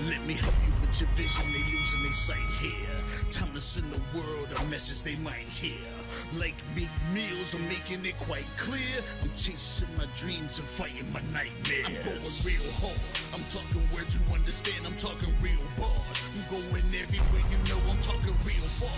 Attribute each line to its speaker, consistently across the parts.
Speaker 1: Let me help you with your vision, they losing their sight here. Time to send the world a message they might hear. Like Meek Mills, I'm making it quite clear. I'm chasing my dreams and fighting my nightmares. I'm going real hard, I'm talking words you understand, I'm talking real bars. I'm going everywhere, you know I'm talking real far.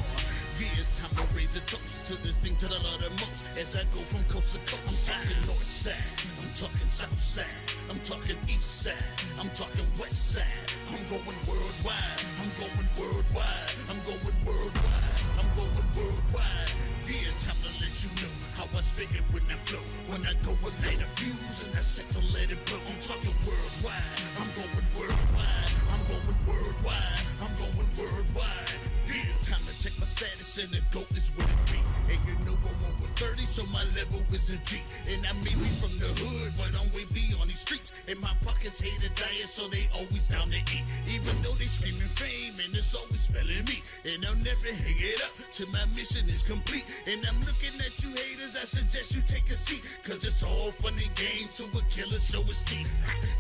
Speaker 1: Yeah, it's time to raise a toast to this thing to the Lord the most. As I go from coast to coast, I'm talking north side, I'm talking south side, I'm talking east side, I'm talking west side. I'm going worldwide, I'm going worldwide, I'm going worldwide, I'm going worldwide. Yeah, it's time to let you know how I spit it when I flow. When I go and light a fuse and I set to let it blow. I'm talking worldwide, I'm going worldwide, I'm going worldwide, I'm going worldwide. Yeah, time to check my status and the GOAT is what it be. And you know I'm over 30, so my level is a G. And I may be from the hood, but I'm way beyond these streets. And my pockets hate a diet, so they always down to eat. Even though they screaming fame, and it's always spelling me. And I'll never hang it up till my mission is complete. And I'm looking at you haters, I suggest you take a seat. Cause it's all fun and games till a killer show his teeth.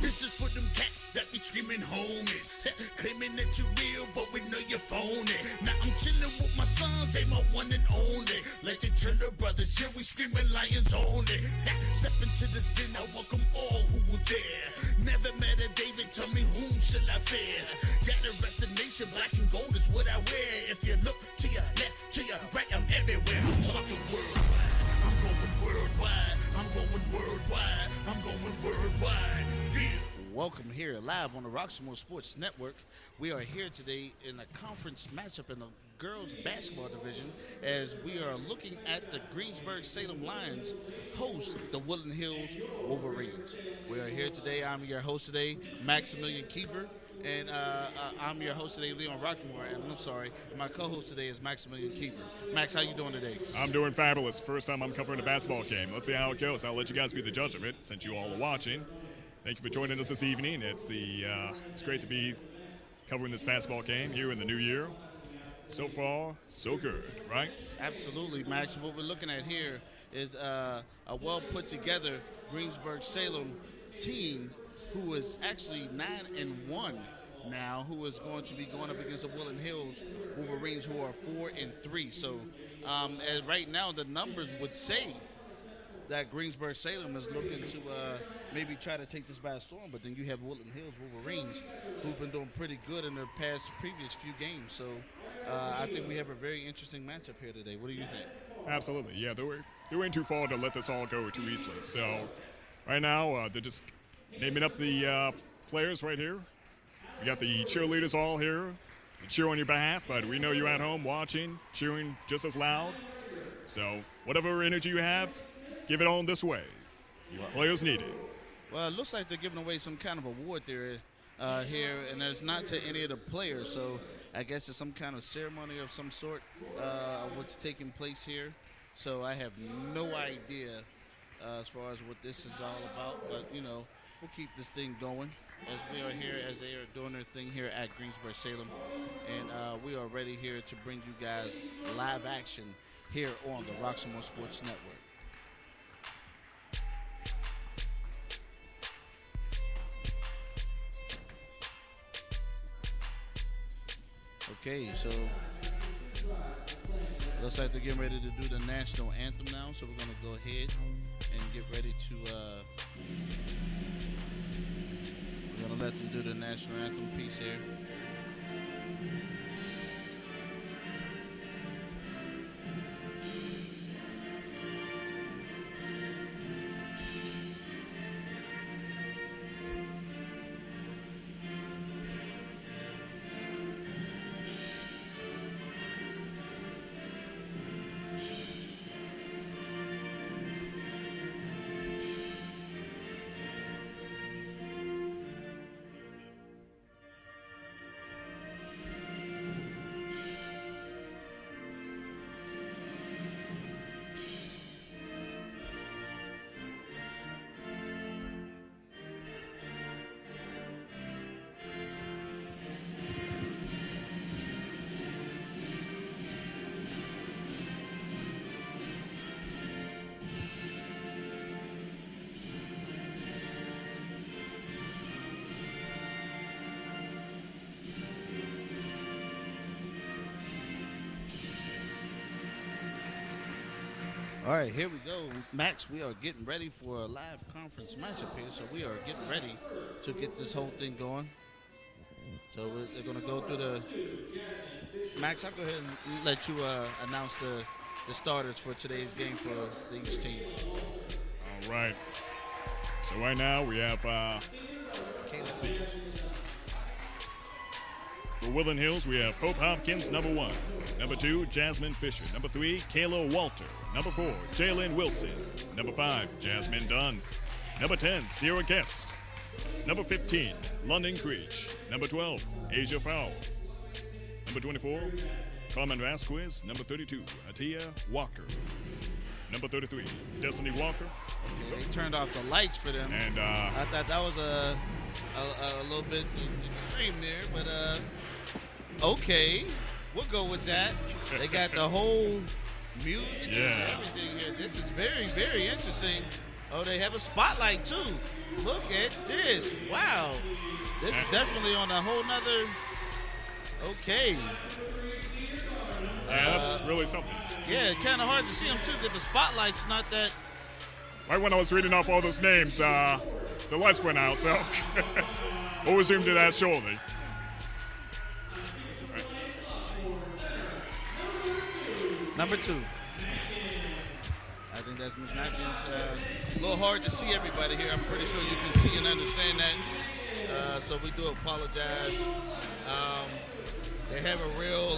Speaker 1: This is for them cats that be screaming homies. Claiming that you real, but we know you're phony. Now I'm chilling with my sons, they my one and only. Like the Turner brothers, yeah, we screaming lions only. Step into this den, I welcome all who will dare. Never met a David, tell me whom shall I fear? Gotta rep the nation, black and gold is what I wear. If you look to your left, to your right, I'm everywhere. I'm talking worldwide, I'm going worldwide, I'm going worldwide, I'm going worldwide. Yeah. Welcome here live on the Roxamore Sports Network. We are here today in a conference matchup in the girls basketball division as we are looking at the Greensburg Salem Lions host the Woodland Hills Wolverines. We are here today. I'm your host today, Maximilian Kiefer, and I'm your host today, Leon Rockmore, and I'm sorry, my co-host today is Maximilian Kiefer. Max, how you doing today?
Speaker 2: I'm doing fabulous. First time I'm covering a basketball game. Let's see how it goes. I'll let you guys be the judge of it since you all are watching. Thank you for joining us this evening. It's great to be covering this basketball game here in the new year. So far, so good, right?
Speaker 1: Absolutely, Max. What we're looking at here is a well put together Greensburg Salem team who is actually 9-1 now, who is going to be going up against the Woodland Hills Wolverines, who are 4-3. So, right now, the numbers would say that Greensburg Salem is looking to maybe try to take this by storm, but then you have Woodland Hills Wolverines who've been doing pretty good in their previous few games. So I think we have a very interesting matchup here today. What do you think?
Speaker 2: Absolutely, yeah. They went too far to let this all go too easily. So right now they're just naming up the players right here. We got the cheerleaders all here to cheer on your behalf, but we know you're at home watching, cheering just as loud. So whatever energy you have, give it on this way. Your players need it.
Speaker 1: Well, it looks like they're giving away some kind of award there here, and it's not to any of the players, so I guess it's some kind of ceremony of some sort of what's taking place here. So I have no idea as far as what this is all about, but, you know, we'll keep this thing going as we are here, as they are doing their thing here at Greensburg Salem, and we are ready here to bring you guys live action here on the Roxamore Sports Network. Okay, so looks like they're getting ready to do the national anthem now, so we're going to go ahead and get ready to we're going to let them do the national anthem piece here.
Speaker 3: All right, here we go. Max, we are getting ready for a live conference matchup here, so we are getting ready to get this whole thing going. So they're going to go through the... Max, I'll go ahead and let you announce the starters for today's game for each team.
Speaker 2: All right. So right now we have, let's see. For Woodland Hills, we have Hope Hopkins, number 1. Number 2, Jasmine Fisher. Number 3, Kayla Walter. Number 4, Jalen Wilson. Number 5, Jasmine Dunn. Number 10, Sierra Guest. Number 15, London Creech. Number 12, Asia Fowl. Number 24, Carmen Vasquez. Number 32, Atia Walker. Number 33, Destiny Walker.
Speaker 3: Yeah, they turned off the lights for them.
Speaker 2: And
Speaker 3: I thought that was a little bit extreme there, but okay, we'll go with that. They got the whole music and everything here. This is very, very interesting. Oh, they have a spotlight too. Look at this. Wow. This is definitely on a whole nother. Okay.
Speaker 2: Yeah, that's really something.
Speaker 3: Yeah, kind of hard to see them too, because the spotlight's not that.
Speaker 2: Right when I was reading off all those names, the lights went out, so we'll resume to that shortly.
Speaker 3: Number 2. I think that's Ms. Napkins. A little hard to see everybody here. I'm pretty sure you can see and understand that. So we do apologize. They have a real,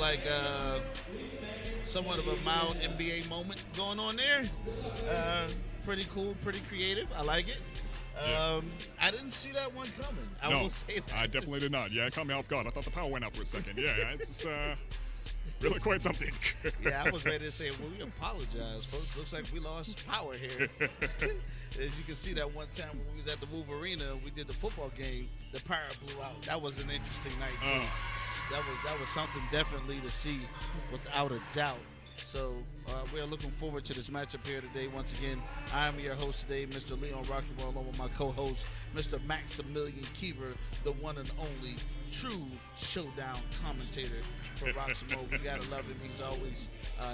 Speaker 3: somewhat of a mild NBA moment going on there. Pretty cool, pretty creative. I like it. I didn't see that one coming. I will say that.
Speaker 2: I definitely did not. Yeah, it caught me off guard. I thought the power went out for a second. Yeah, it's really quite something.
Speaker 3: Yeah, I was ready to say, well, we apologize, folks. Looks like we lost power here. As you can see, that one time when we was at the Wolverine, we did the football game, the power blew out. That was an interesting night, too. That was something definitely to see, without a doubt. So we are looking forward to this matchup here today. Once again, I am your host today, Mr. Leon Roxamore, along with my co-host, Mr. Maximilian Kiever, the one and only true showdown commentator for Roxamore. We gotta love him. He's always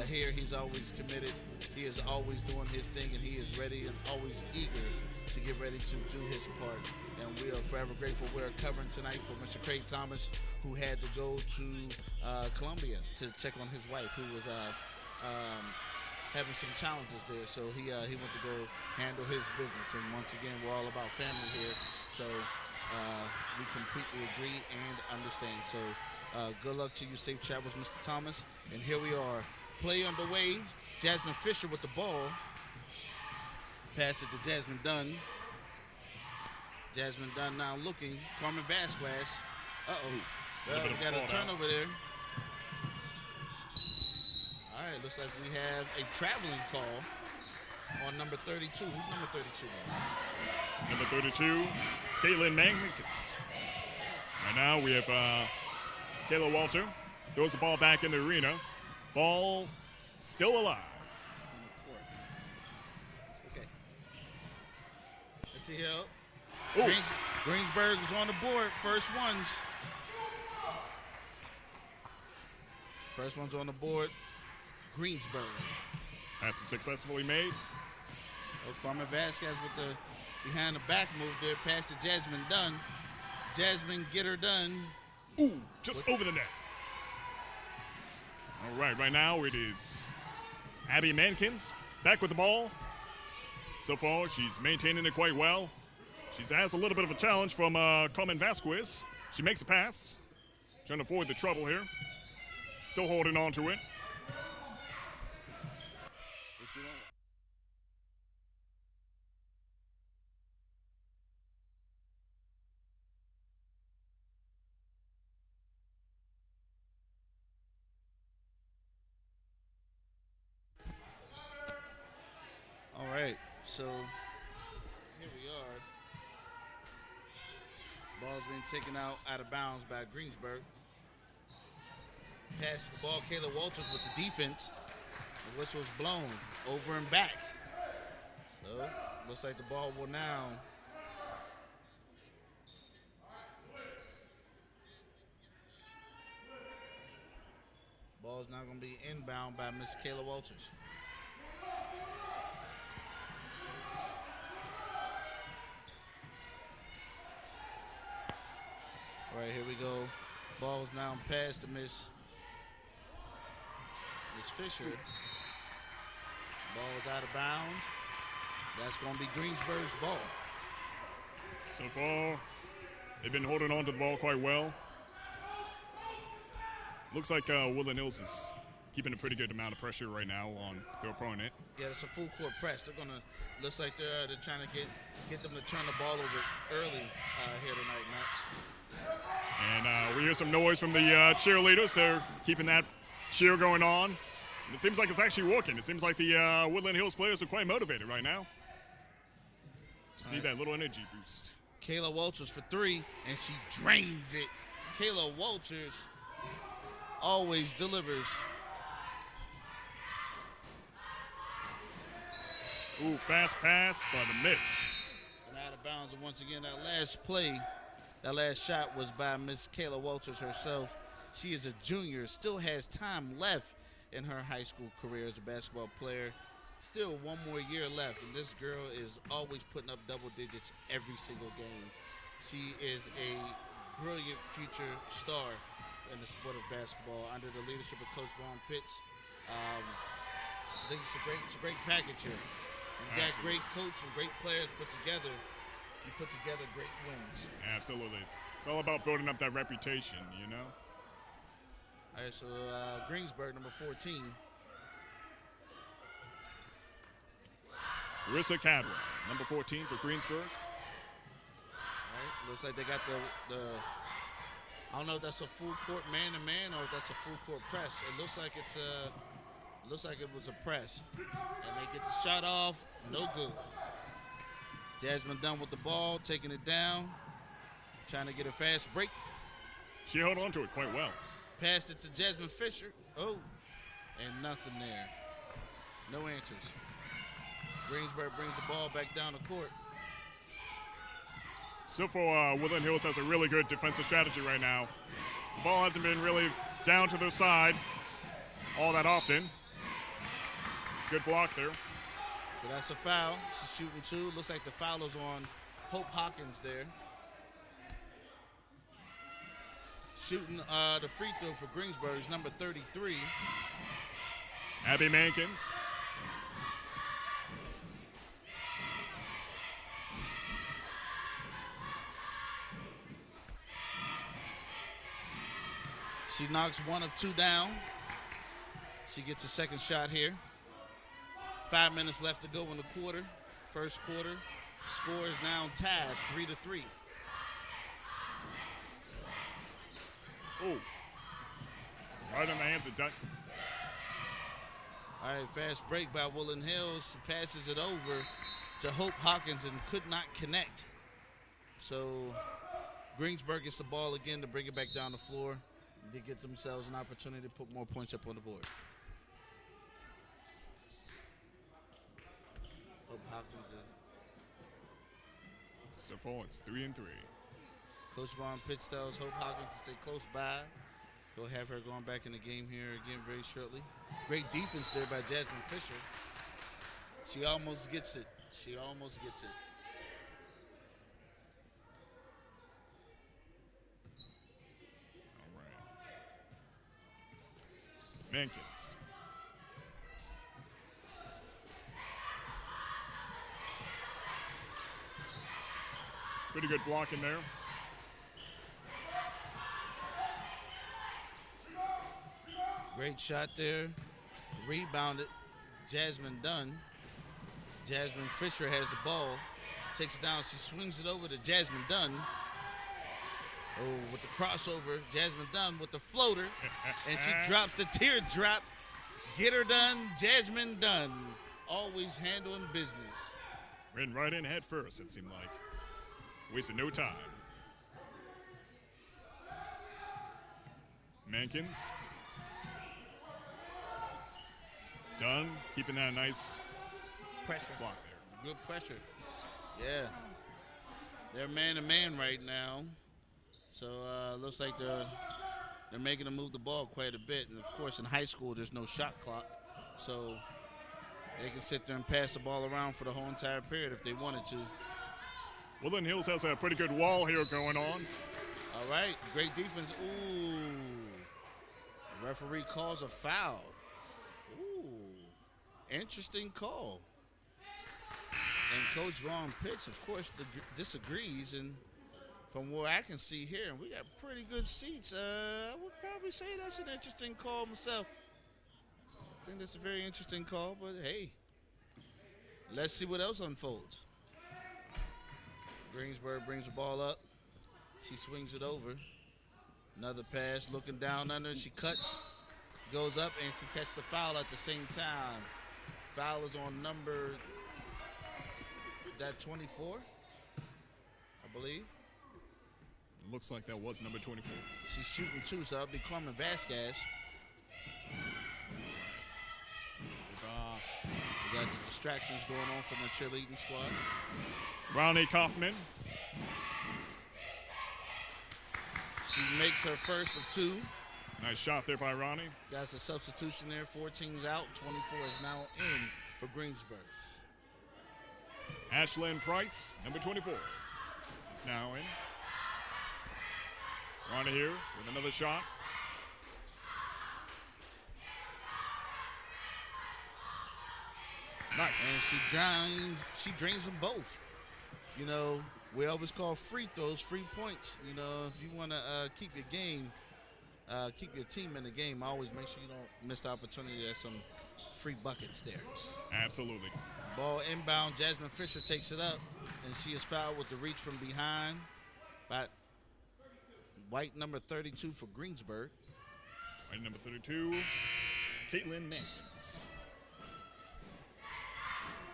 Speaker 3: here. He's always committed. He is always doing his thing, and he is ready and always eager to get ready to do his part. And we are forever grateful. We're covering tonight for Mr. Craig Thomas, who had to go to Columbia to check on his wife, who was having some challenges there. So he went to go handle his business. And once again, we're all about family here. So we completely agree and understand. So good luck to you. Safe travels, Mr. Thomas. And here we are. Play underway. Jasmine Fisher with the ball. Pass it to Jasmine Dunn. Jasmine Dunn now looking. Carmen Vasquez. Well, we got a turnover there. All right, looks like we have a traveling call on number 32. Who's number 32?
Speaker 2: Number 32, Caitlin Mankins. Right now we have Kayla Walter. Throws the ball back in the arena. Ball still alive.
Speaker 3: Okay. Let's see here. Greensburg is on the board. First one's on the board. Greensburg.
Speaker 2: That's successfully made.
Speaker 3: Oh, Carmen Vasquez with the behind the back move there. Pass to Jasmine Dunn. Jasmine, get her done.
Speaker 2: Ooh, just over the net. All right now it is Abby Mankins back with the ball. So far, she's maintaining it quite well. She has a little bit of a challenge from Carmen Vasquez. She makes a pass, trying to avoid the trouble here. Still holding on to it.
Speaker 3: All right, so here we are. Ball's being taken out of bounds by Greensburg. Pass the ball, Kayla Walters with the defense. The whistle's blown over and back. So looks like the ball will now ball's now going to be inbound by Miss Kayla Walters. All right, here we go. Ball's now past to Miss Fisher. Ball's out of bounds. That's going to be Greensburg's ball.
Speaker 2: So far, they've been holding on to the ball quite well. Looks like Woodland Hills is keeping a pretty good amount of pressure right now on their opponent.
Speaker 3: Yeah, it's a full court press. They're gonna looks like they're trying to get them to turn the ball over early here tonight, Max.
Speaker 2: And we hear some noise from the cheerleaders. They're keeping that cheer going on. And it seems like it's actually working. It seems like the Woodland Hills players are quite motivated right now. Just need that little energy boost.
Speaker 3: Kayla Walters for three, and she drains it. Kayla Walters always delivers.
Speaker 2: Ooh, fast pass, but a miss.
Speaker 3: And out of bounds, and once again, that last play, that last shot was by Miss Kayla Walters herself. She is a junior, still has time left in her high school career as a basketball player. Still one more year left, and this girl is always putting up double digits every single game. She is a brilliant future star in the sport of basketball under the leadership of Coach Ron Pitts. I think it's a great package here. You got great coach and great players put together. You put together great wins.
Speaker 2: Absolutely. It's all about building up that reputation, you know?
Speaker 3: All right, so Greensburg, number 14.
Speaker 2: Carissa Cadwell, number 14 for Greensburg.
Speaker 3: All right, looks like they got the I don't know if that's a full court man-to-man or if that's a full court press. It looks like it's it was a press. And they get the shot off, no good. Jasmine Dunn with the ball, taking it down, trying to get a fast break.
Speaker 2: She held on to it quite well.
Speaker 3: Passed it to Jasmine Fisher. Oh, and nothing there. No answers. Greensburg brings the ball back down the court.
Speaker 2: So far, Woodland Hills has a really good defensive strategy right now. The ball hasn't been really down to their side all that often. Good block there.
Speaker 3: So that's a foul. She's shooting two. Looks like the foul is on Hope Hawkins there. Shooting the free throw for Greensburg is number 33.
Speaker 2: Abby Mankins.
Speaker 3: She knocks one of two down. She gets a second shot here. 5 minutes left to go in the quarter. First quarter. Score is now tied 3-3.
Speaker 2: Oh. Right on the hands of Dunn.
Speaker 3: All right, fast break by Woodland Hills. Passes it over to Hope Hawkins and could not connect. So Greensburg gets the ball again to bring it back down the floor. They get themselves an opportunity to put more points up on the board. Hope Hawkins is.
Speaker 2: So far, it's 3-3.
Speaker 3: Coach Ron Pitts tells Hope Hawkins to stay close by. He'll have her going back in the game here again very shortly. Great defense there by Jasmine Fisher. She almost gets it. She almost gets it.
Speaker 2: Mankins. Pretty good block in there.
Speaker 3: Great shot there. Rebounded. Jasmine Dunn. Jasmine Fisher has the ball. Takes it down. She swings it over to Jasmine Dunn. Oh, with the crossover, Jasmine Dunn with the floater, and she drops the teardrop. Get her done, Jasmine Dunn. Always handling business.
Speaker 2: Ran right in head first, it seemed like. Wasted no time. Mankins. Dunn, keeping that nice
Speaker 3: Pressure.
Speaker 2: block there.
Speaker 3: Good pressure. Yeah. They're man-to-man right now. So looks like they're making them move the ball quite a bit. And, of course, in high school, there's no shot clock. So they can sit there and pass the ball around for the whole entire period if they wanted to.
Speaker 2: Woodland Hills has a pretty good wall here going on.
Speaker 3: All right, great defense. Ooh. The referee calls a foul. Ooh. Interesting call. And Coach Vaughn Pitts, of course, disagrees. And from what I can see here, we got pretty good seats. I would probably say that's an interesting call myself. I think that's a very interesting call, but hey, let's see what else unfolds. Greensburg brings the ball up. She swings it over. Another pass, looking down under. She cuts, goes up, and she catches the foul at the same time. Foul is on number, that 24, I believe.
Speaker 2: It looks like that was number 24.
Speaker 3: She's shooting too, so that'll be Carmen Vasquez. We got the distractions going on from the cheerleading squad.
Speaker 2: Ronnie Kaufman.
Speaker 3: She makes her first of two.
Speaker 2: Nice shot there by Ronnie.
Speaker 3: Got a substitution there. 14's out. 24 is now in for Greensburg.
Speaker 2: Ashlyn Price, number 24, is now in. Ronnie here with another shot. Nice.
Speaker 3: And she drains them both. You know, we always call free throws free points. You know, if you want to keep your game, keep your team in the game, always make sure you don't miss the opportunity. There's some free buckets there.
Speaker 2: Absolutely.
Speaker 3: Ball inbound. Jasmine Fisher takes it up, and she is fouled with the reach from behind by white number 32 for Greensburg.
Speaker 2: White number 32, Caitlin Mankins.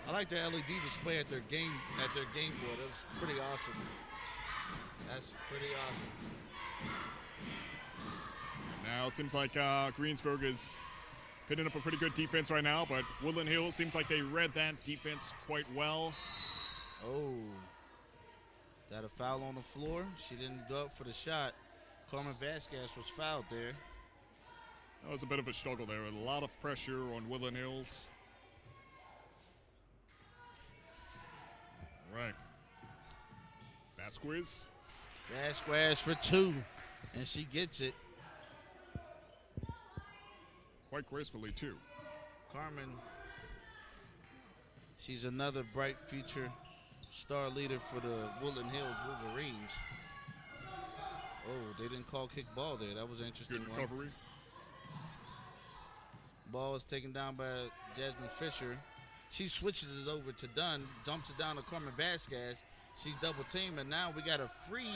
Speaker 3: I like their LED display at their game board. That's pretty awesome. That's pretty awesome.
Speaker 2: Now it seems like Greensburg is pitting up a pretty good defense right now, but Woodland Hills seems like they read that defense quite well.
Speaker 3: Oh, got a foul on the floor. She didn't go up for the shot. Carmen Vasquez was fouled there.
Speaker 2: That was a bit of a struggle there. A lot of pressure on Woodland Hills. Right. Vasquez.
Speaker 3: Vasquez for two, and she gets it.
Speaker 2: Quite gracefully, too.
Speaker 3: Carmen, she's another bright future star leader for the Woodland Hills Wolverines. Oh, they didn't call kick ball there. That was an interesting
Speaker 2: Good
Speaker 3: one.
Speaker 2: recovery.
Speaker 3: Ball is taken down by Jasmine Fisher. She switches it over to Dunn, dumps it down to Carmen Vasquez. She's double teamed, and now we got a free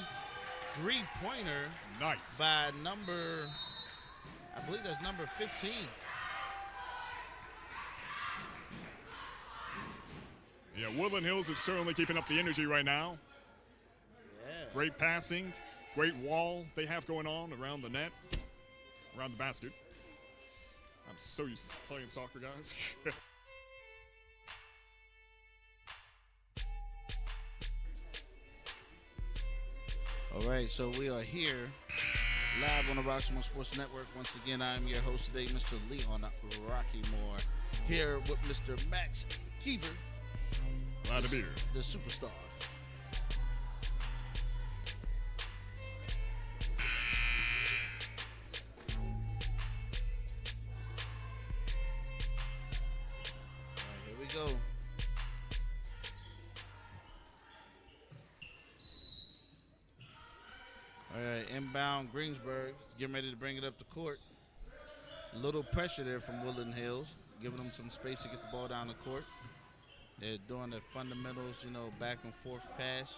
Speaker 3: three-pointer.
Speaker 2: Nice.
Speaker 3: By number, I believe that's number 15.
Speaker 2: Yeah, Woodland Hills is certainly keeping up the energy right now.
Speaker 3: Yeah.
Speaker 2: Great passing, great wall they have going on around the net, around the basket. I'm so used to playing soccer, guys.
Speaker 3: All right, so we are here live on the Roxamore Sports Network. Once again, I'm your host today, Mr. Leon Rockymore, here with Mr. Max Keever.
Speaker 2: Glad to be here.
Speaker 3: The superstar. All right, here we go. All right, inbound Greensburg, getting ready to bring it up the court. A little pressure there from Woodland Hills, giving them some space to get the ball down the court. They're doing the fundamentals, you know, back and forth pass.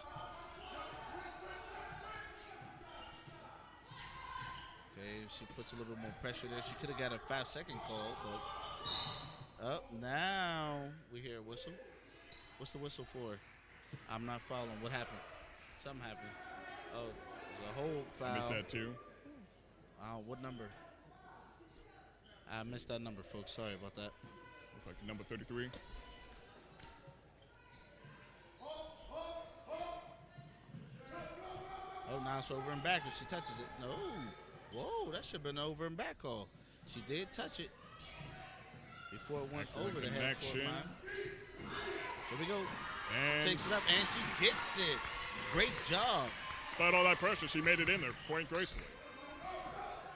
Speaker 3: Okay, she puts a little bit more pressure there. She could have got a 5-second call, but up now we hear a whistle. What's the whistle for? I'm not following. What happened? Something happened. Oh. A whole foul.
Speaker 2: I missed that too.
Speaker 3: What number? I missed that number, folks. Sorry about that.
Speaker 2: Look like number 33.
Speaker 3: Oh, now it's over and back if she touches it. No. Whoa, that should have been an over and back call. She did touch it before it went
Speaker 2: Excellent
Speaker 3: over the
Speaker 2: connection.
Speaker 3: half court line. Here we go.
Speaker 2: And
Speaker 3: Takes it up, and she gets it. Great job.
Speaker 2: despite all that pressure, she made it in there quite gracefully.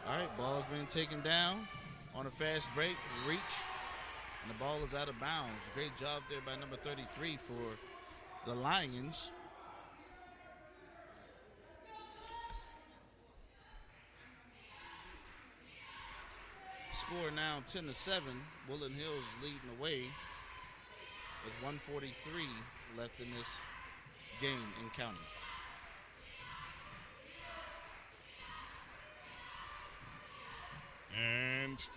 Speaker 3: All right, ball's being taken down on a fast break, reach, and the ball is out of bounds. Great job there by number 33 for the Lions. Score now 10-7. Woodland Hills leading the way with 1:43 left in this game in county.
Speaker 2: And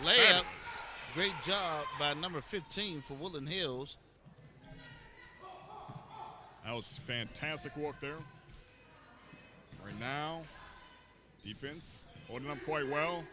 Speaker 3: layups. Great job by number 15 for Woodland Hills.
Speaker 2: That was fantastic work there. Right now, defense holding up quite well.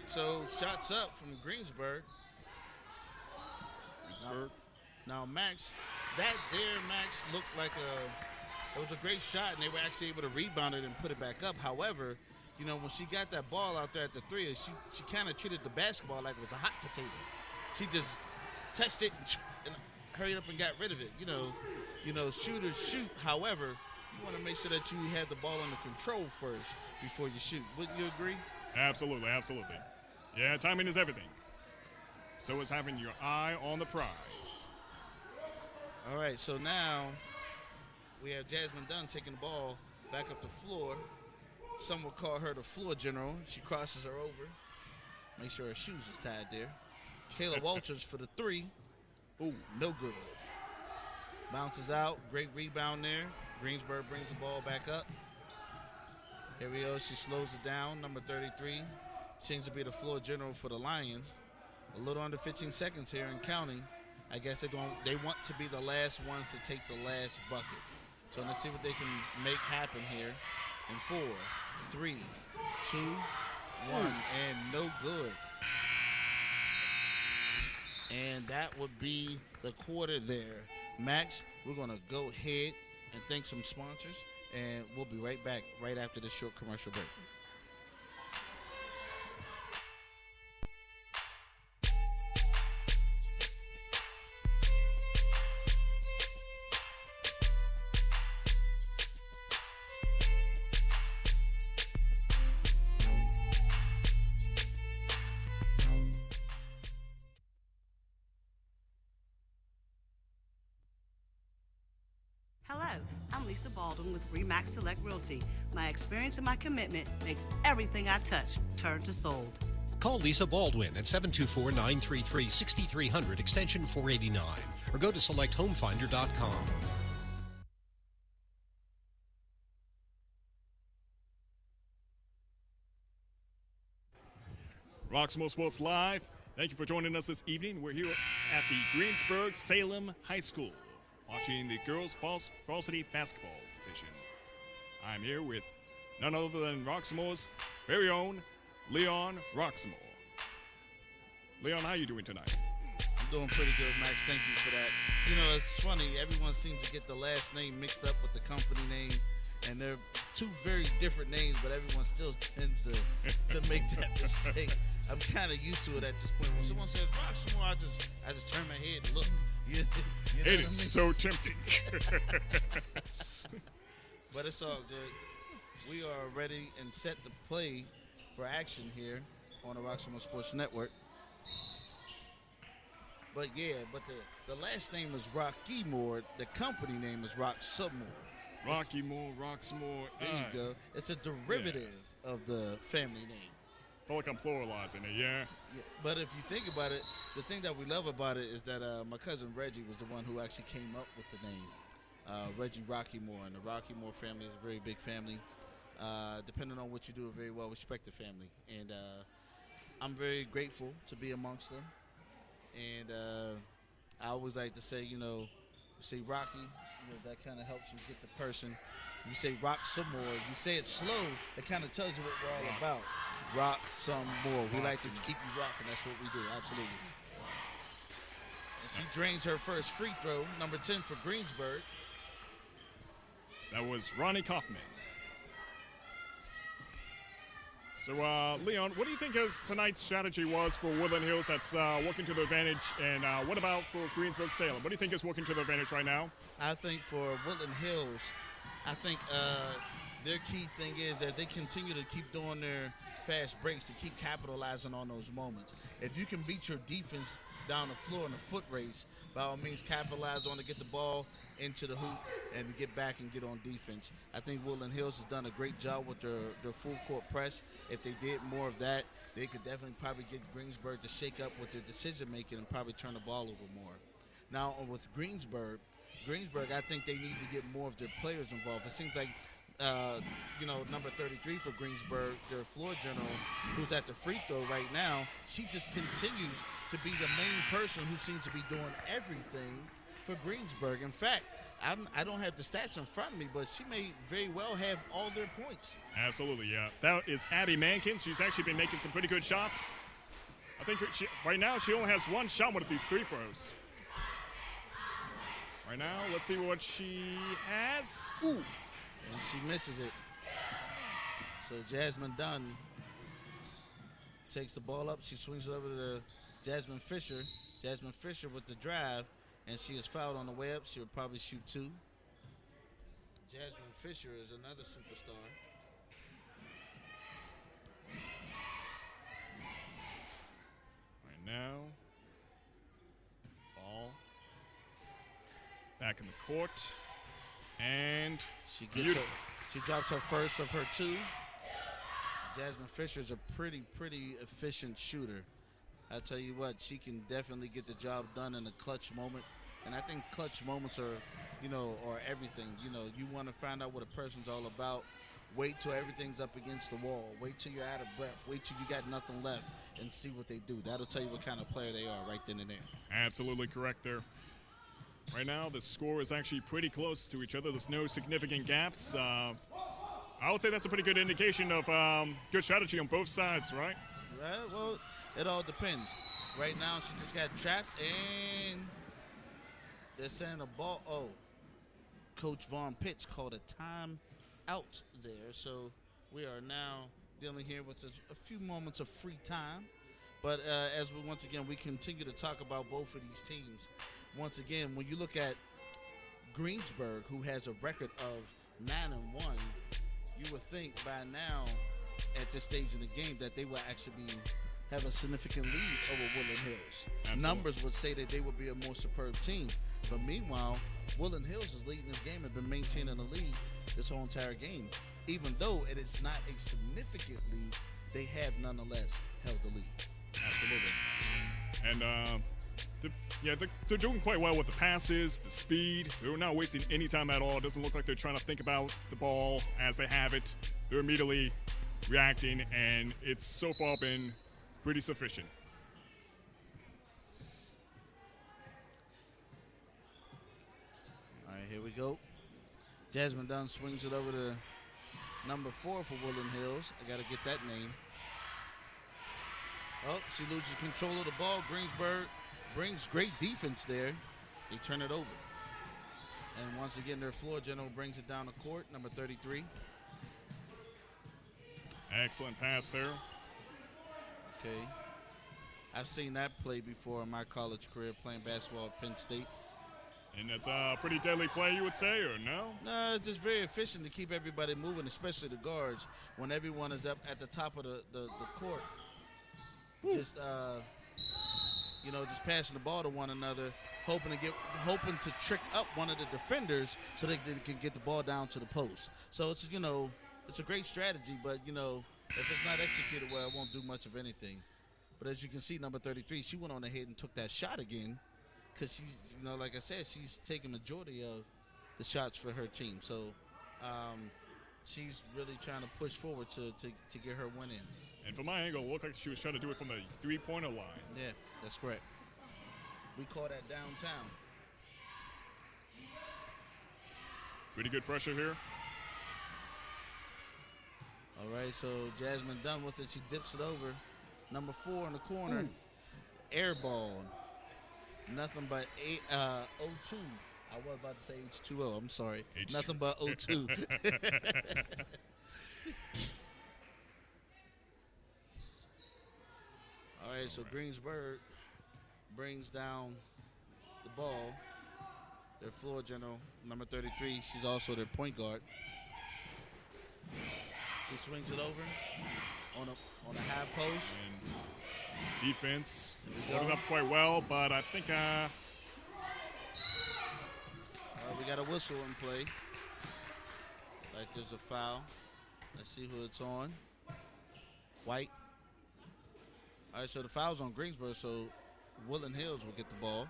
Speaker 3: So shots up from Greensburg. Now Max, Max looked like it was a great shot, and they were actually able to rebound it and put it back up. However, you know, when she got that ball out there at the three, she kind of treated the basketball like it was a hot potato. She just touched it and hurried up and got rid of it. You know, shooters shoot. However, you want to make sure that you have the ball under control first before you shoot. Wouldn't you agree?
Speaker 2: Absolutely, absolutely. Yeah, timing is everything. So is having your eye on the prize.
Speaker 3: All right, so now we have Jasmine Dunn taking the ball back up the floor. Some would call her the floor general. She crosses her over. Make sure her shoes is tied there. Kayla Walters for the three. Ooh, no good. Bounces out. Great rebound there. Greensburg brings the ball back up. Here we go. She slows it down. Number 33 seems to be the floor general for the Lions. A little under 15 seconds here and counting. I guess they want to be the last ones to take the last bucket. So let's see what they can make happen here. In 4, 3, 2, 1, and no good. And that would be the quarter there. Max, we're going to go ahead and thank some sponsors. And we'll be right back right after this short commercial break.
Speaker 4: Hello, I'm Lisa Baldwin with Remax Select Realty. My experience and my commitment makes everything I touch turn to sold.
Speaker 5: Call Lisa Baldwin at 724-933-6300 extension 489 or go to selecthomefinder.com.
Speaker 2: Roxamore Sports Live. Thank you for joining us this evening. We're here at the Greensburg Salem High School, watching the girls' varsity basketball division. I'm here with none other than Roxamore's very own Leon Roxamore. Leon, how are you doing tonight?
Speaker 3: I'm doing pretty good, Max. Thank you for that. You know, it's funny. Everyone seems to get the last name mixed up with the company name, and they're two very different names, but everyone still tends to make that mistake. I'm kind of used to it at this point. When someone says Roxamore, I just turn my head and look. You know
Speaker 2: it is so tempting.
Speaker 3: But it's all good. We are ready and set to play for action here on the Roxamore Sports Network. But the last name is Rockymore. The company name is Roxamore.
Speaker 2: Roxamore.
Speaker 3: There you go. It's a derivative of the family name.
Speaker 2: I feel like I'm pluralizing it, yeah.
Speaker 3: But if you think about it, the thing that we love about it is that my cousin Reggie was the one who actually came up with the name. Reggie Rockymore, and the Rockymore family is a very big family. Depending on what you do, a very well-respected family. And I'm very grateful to be amongst them. And I always like to say, say Rocky, that kind of helps you get the person. You say Roxamore. If you say it slow, it kind of tells you what we're all about. Rock some more. We like to keep you rocking. That's what we do. Absolutely. And she drains her first free throw, number 10 for Greensburg.
Speaker 2: That was Ronnie Kaufman. So, Leon, what do you think tonight's strategy was for Woodland Hills that's working to their advantage? And what about for Greensburg Salem? What do you think is working to their advantage right now?
Speaker 3: I think for Woodland Hills, I think their key thing is that they continue to keep doing their fast breaks to keep capitalizing on those moments. If you can beat your defense down the floor in a foot race, by all means capitalize on to get the ball into the hoop and to get back and get on defense. I think Woodland Hills has done a great job with their full court press. If they did more of that, they could definitely probably get Greensburg to shake up with their decision making and probably turn the ball over more. Now with Greensburg, I think they need to get more of their players involved. It seems like number 33 for Greensburg, their floor general, who's at the free throw right now, she just continues to be the main person who seems to be doing everything for Greensburg. In fact, I don't have the stats in front of me, but she may very well have all their points.
Speaker 2: Absolutely, yeah. That is Abby Mankin. She's actually been making some pretty good shots. I think right now she only has one shot with these three throws. Right now, let's see what she has. Ooh.
Speaker 3: And she misses it. So Jasmine Dunn takes the ball up. She swings it over to Jasmine Fisher. Jasmine Fisher with the drive, and she is fouled on the way up. She would probably shoot two. Jasmine Fisher is another superstar.
Speaker 2: Right now, ball back in the court, and
Speaker 3: she drops her first of her two. Jasmine Fisher is a pretty efficient shooter. I tell you what, she can definitely get the job done in a clutch moment. And I think clutch moments are everything. You want to find out what a person's all about. Wait till everything's up against the wall. Wait till you're out of breath. Wait till you got nothing left and see what they do. That'll tell you what kind of player they are right then and there.
Speaker 2: Absolutely correct there. Right now, the score is actually pretty close to each other. There's no significant gaps. I would say that's a pretty good indication of good strategy on both sides, right?
Speaker 3: Well, it all depends. Right now, she just got trapped, and they're sending a ball. Oh, Coach Vaughn Pitts called a time out there. So we are now dealing here with a few moments of free time. But as we continue to talk about both of these teams. Once again, when you look at Greensburg, who has a record of 9-1, you would think by now, at this stage in the game, that they will actually have a significant lead over Woodland Hills.
Speaker 2: Absolutely.
Speaker 3: Numbers would say that they would be a more superb team. But meanwhile, Woodland Hills is leading this game and been maintaining the lead this whole entire game. Even though it is not a significant lead, they have nonetheless held the lead.
Speaker 2: Absolutely. And they're doing quite well with the passes, the speed. They're not wasting any time at all. It doesn't look like they're trying to think about the ball as they have it. They're immediately reacting, and it's so far been pretty sufficient.
Speaker 3: All right, here we go. Jasmine Dunn swings it over to number 4 for Woodland Hills. I got to get that name. Oh, she loses control of the ball. Greensburg brings great defense there. They turn it over. And once again, their floor general brings it down the court, number 33.
Speaker 2: Excellent pass there.
Speaker 3: Okay. I've seen that play before in my college career playing basketball at Penn State.
Speaker 2: And it's a pretty deadly play, you would say, or no?
Speaker 3: No, it's just very efficient to keep everybody moving, especially the guards, when everyone is up at the top of the court. Woo. Just passing the ball to one another, hoping to trick up one of the defenders so they can get the ball down to the post. So it's a great strategy, but if it's not executed well, it won't do much of anything. But as you can see, number 33, she went on ahead and took that shot again, because she's, like I said, she's taking majority of the shots for her team. So she's really trying to push forward to get her win in.
Speaker 2: And from my angle, it looked like she was trying to do it from the three-pointer line.
Speaker 3: Yeah, that's correct. We call that downtown.
Speaker 2: Pretty good pressure here.
Speaker 3: All right, so Jasmine done with it. She dips it over. Number 4 in the corner.
Speaker 2: Ooh.
Speaker 3: Air ball. Nothing but 0-2. I was about to say H2O. I'm sorry.
Speaker 2: H2.
Speaker 3: Nothing but 0-2. All right, so Greensburg brings down the ball. Their floor general, number 33. She's also their point guard. She swings it over on a half post.
Speaker 2: And defense loaded up quite well, but I think
Speaker 3: we got a whistle in play. Like there's a foul. Let's see who it's on. White. All right, so the foul's on Greensburg, so Woodland Hills will get the ball.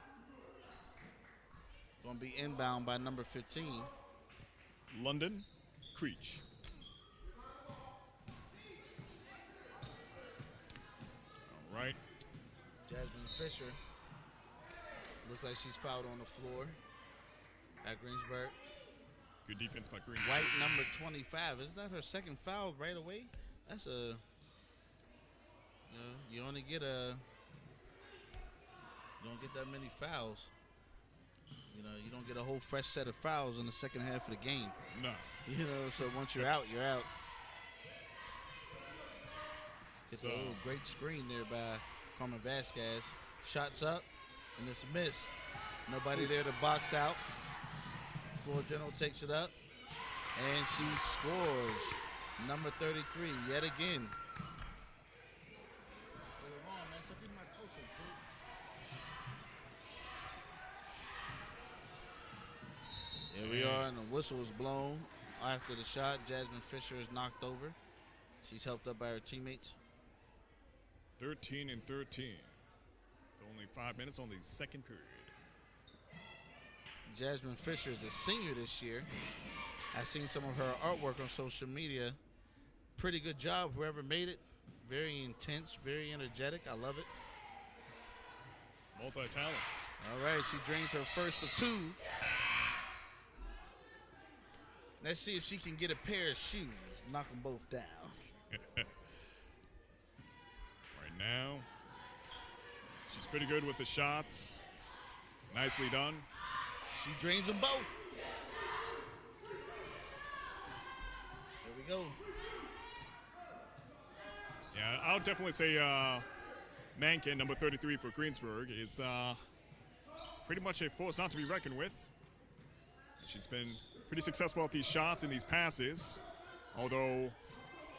Speaker 3: Going to be inbound by number 15.
Speaker 2: London Creech. All right.
Speaker 3: Jasmine Fisher. Looks like she's fouled on the floor at Greensburg.
Speaker 2: Good defense by Greensburg.
Speaker 3: White, number 25. Isn't that her second foul right away? That's a, you only get you don't get that many fouls. You don't get a whole fresh set of fouls in the second half of the game.
Speaker 2: No.
Speaker 3: So once you're out, you're out. It's
Speaker 2: So-
Speaker 3: a little great screen there by Carmen Vasquez. Shots up, and it's a miss. Nobody there to box out. Floor general takes it up, and she scores. Number 33, yet again. Here we are, and the whistle is blown after the shot. Jasmine Fisher is knocked over. She's helped up by her teammates.
Speaker 2: 13 and 13. Only 5 minutes on the second period.
Speaker 3: Jasmine Fisher is a senior this year. I've seen some of her artwork on social media. Pretty good job, whoever made it. Very intense, very energetic. I love it.
Speaker 2: Multi-talent.
Speaker 3: All right, she drains her first of 2. Let's see if she can get a pair of shoes. Knock them both down.
Speaker 2: Right now, she's pretty good with the shots. Nicely done.
Speaker 3: She drains them both. There we go.
Speaker 2: Yeah, I'll definitely say Mankin, number 33 for Greensburg, is pretty much a force not to be reckoned with. She's been pretty successful at these shots and these passes, although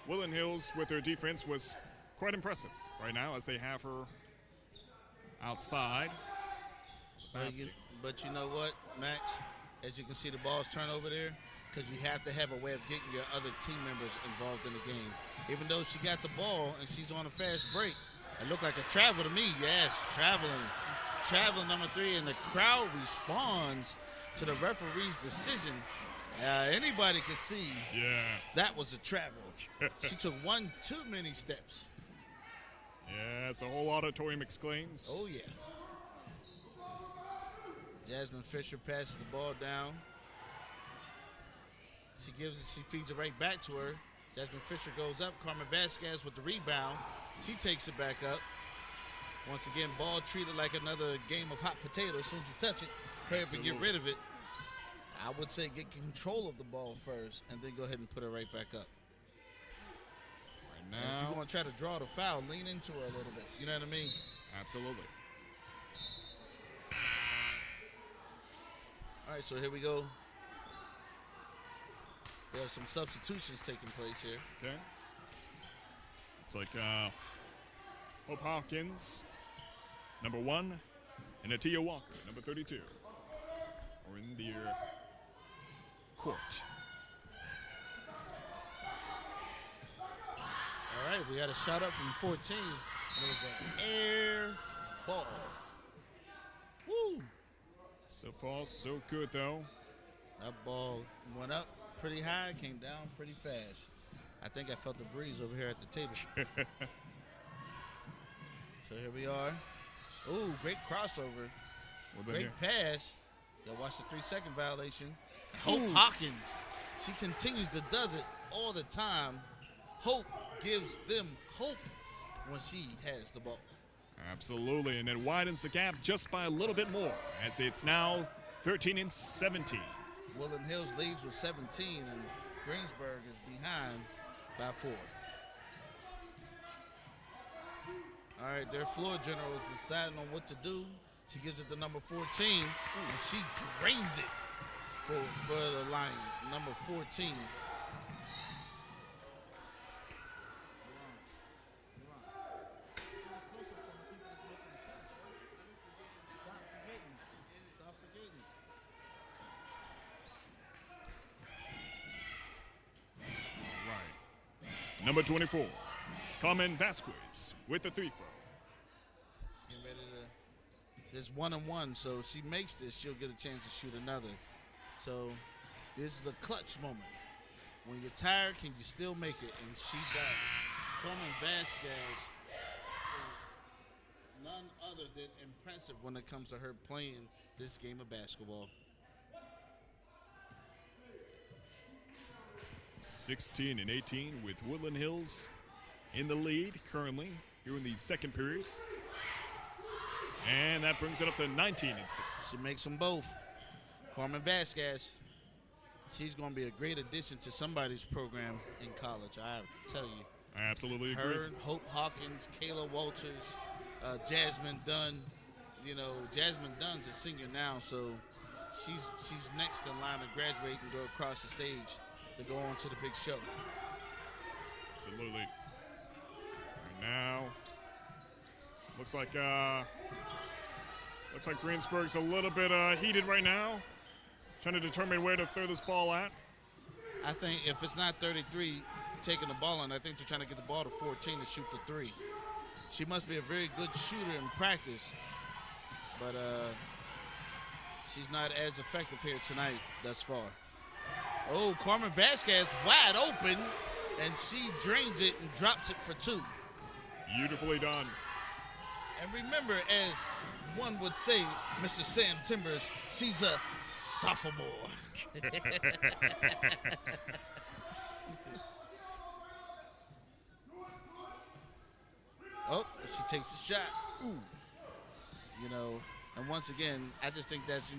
Speaker 2: Woodland Hills with their defense was quite impressive right now as they have her outside.
Speaker 3: But you know what, Max? As you can see, the ball's turned over there because you have to have a way of getting your other team members involved in the game. Even though she got the ball and she's on a fast break, it looked like a travel to me. Yes, traveling number 3, and the crowd responds to the referee's decision. Anybody could see that was a travel. She took one too many steps.
Speaker 2: Yeah, it's a whole auditorium exclaims.
Speaker 3: Oh, yeah. Jasmine Fisher passes the ball down. She feeds it right back to her. Jasmine Fisher goes up. Carmen Vasquez with the rebound. She takes it back up. Once again, ball treated like another game of hot potato. As soon as you touch it, hurry up and get rid of it. I would say get control of the ball first and then go ahead and put it right back up.
Speaker 2: Right now.
Speaker 3: And if you're going to try to draw the foul, lean into her a little bit. You know what I mean?
Speaker 2: Absolutely.
Speaker 3: All right, so here we go. We have some substitutions taking place here.
Speaker 2: Okay. It's like Hope Hawkins, number 1, and Atia Walker, number 32, are in the court.
Speaker 3: All right, we got a shot up from 14. And it was an air ball. Woo!
Speaker 2: So far, so good, though.
Speaker 3: That ball went up pretty high, came down pretty fast. I think I felt the breeze over here at the table. So here we are. Ooh, great crossover. Great pass. You'll watch the 3-second violation. Hope Hawkins, she continues to does it all the time. Hope gives them hope when she has the ball.
Speaker 2: Absolutely, and it widens the gap just by a little bit more, as it's now 13-17.
Speaker 3: Woodland Hills leads with 17, and Greensburg is behind by 4. All right, their floor general is deciding on what to do. She gives it to number 14, and she drains it for the Lions. Number 14.
Speaker 2: Number 24, Carmen Vasquez with the 3-throw.
Speaker 3: Getting ready to, it's 1-1, so if she makes this, she'll get a chance to shoot another. So this is the clutch moment. When you're tired, can you still make it? And she does. Carmen Vasquez is none other than impressive when it comes to her playing this game of basketball.
Speaker 2: 16-18 with Woodland Hills in the lead currently here in the second period. And that brings it up to 19-16.
Speaker 3: She makes them both. Carmen Vasquez, she's going to be a great addition to somebody's program in college, I tell you.
Speaker 2: I absolutely agree.
Speaker 3: Her, Hope Hawkins, Kayla Walters, Jasmine Dunn. You know, Jasmine Dunn's a senior now, so she's next in line to graduate and go across the stage to go on to the big show.
Speaker 2: Absolutely. And now, looks like Greensburg's a little bit heated right now, trying to determine where to throw this ball at.
Speaker 3: I think if it's not 33 taking the ball in, I think they're trying to get the ball to 14 to shoot the 3. She must be a very good shooter in practice, but she's not as effective here tonight thus far. Oh, Carmen Vasquez wide open, and she drains it and drops it for 2.
Speaker 2: Beautifully done.
Speaker 3: And remember, as one would say, Mr. Sam Timbers, she's a sophomore. Oh, she takes a shot. Ooh. You know, and once again, I just think that's,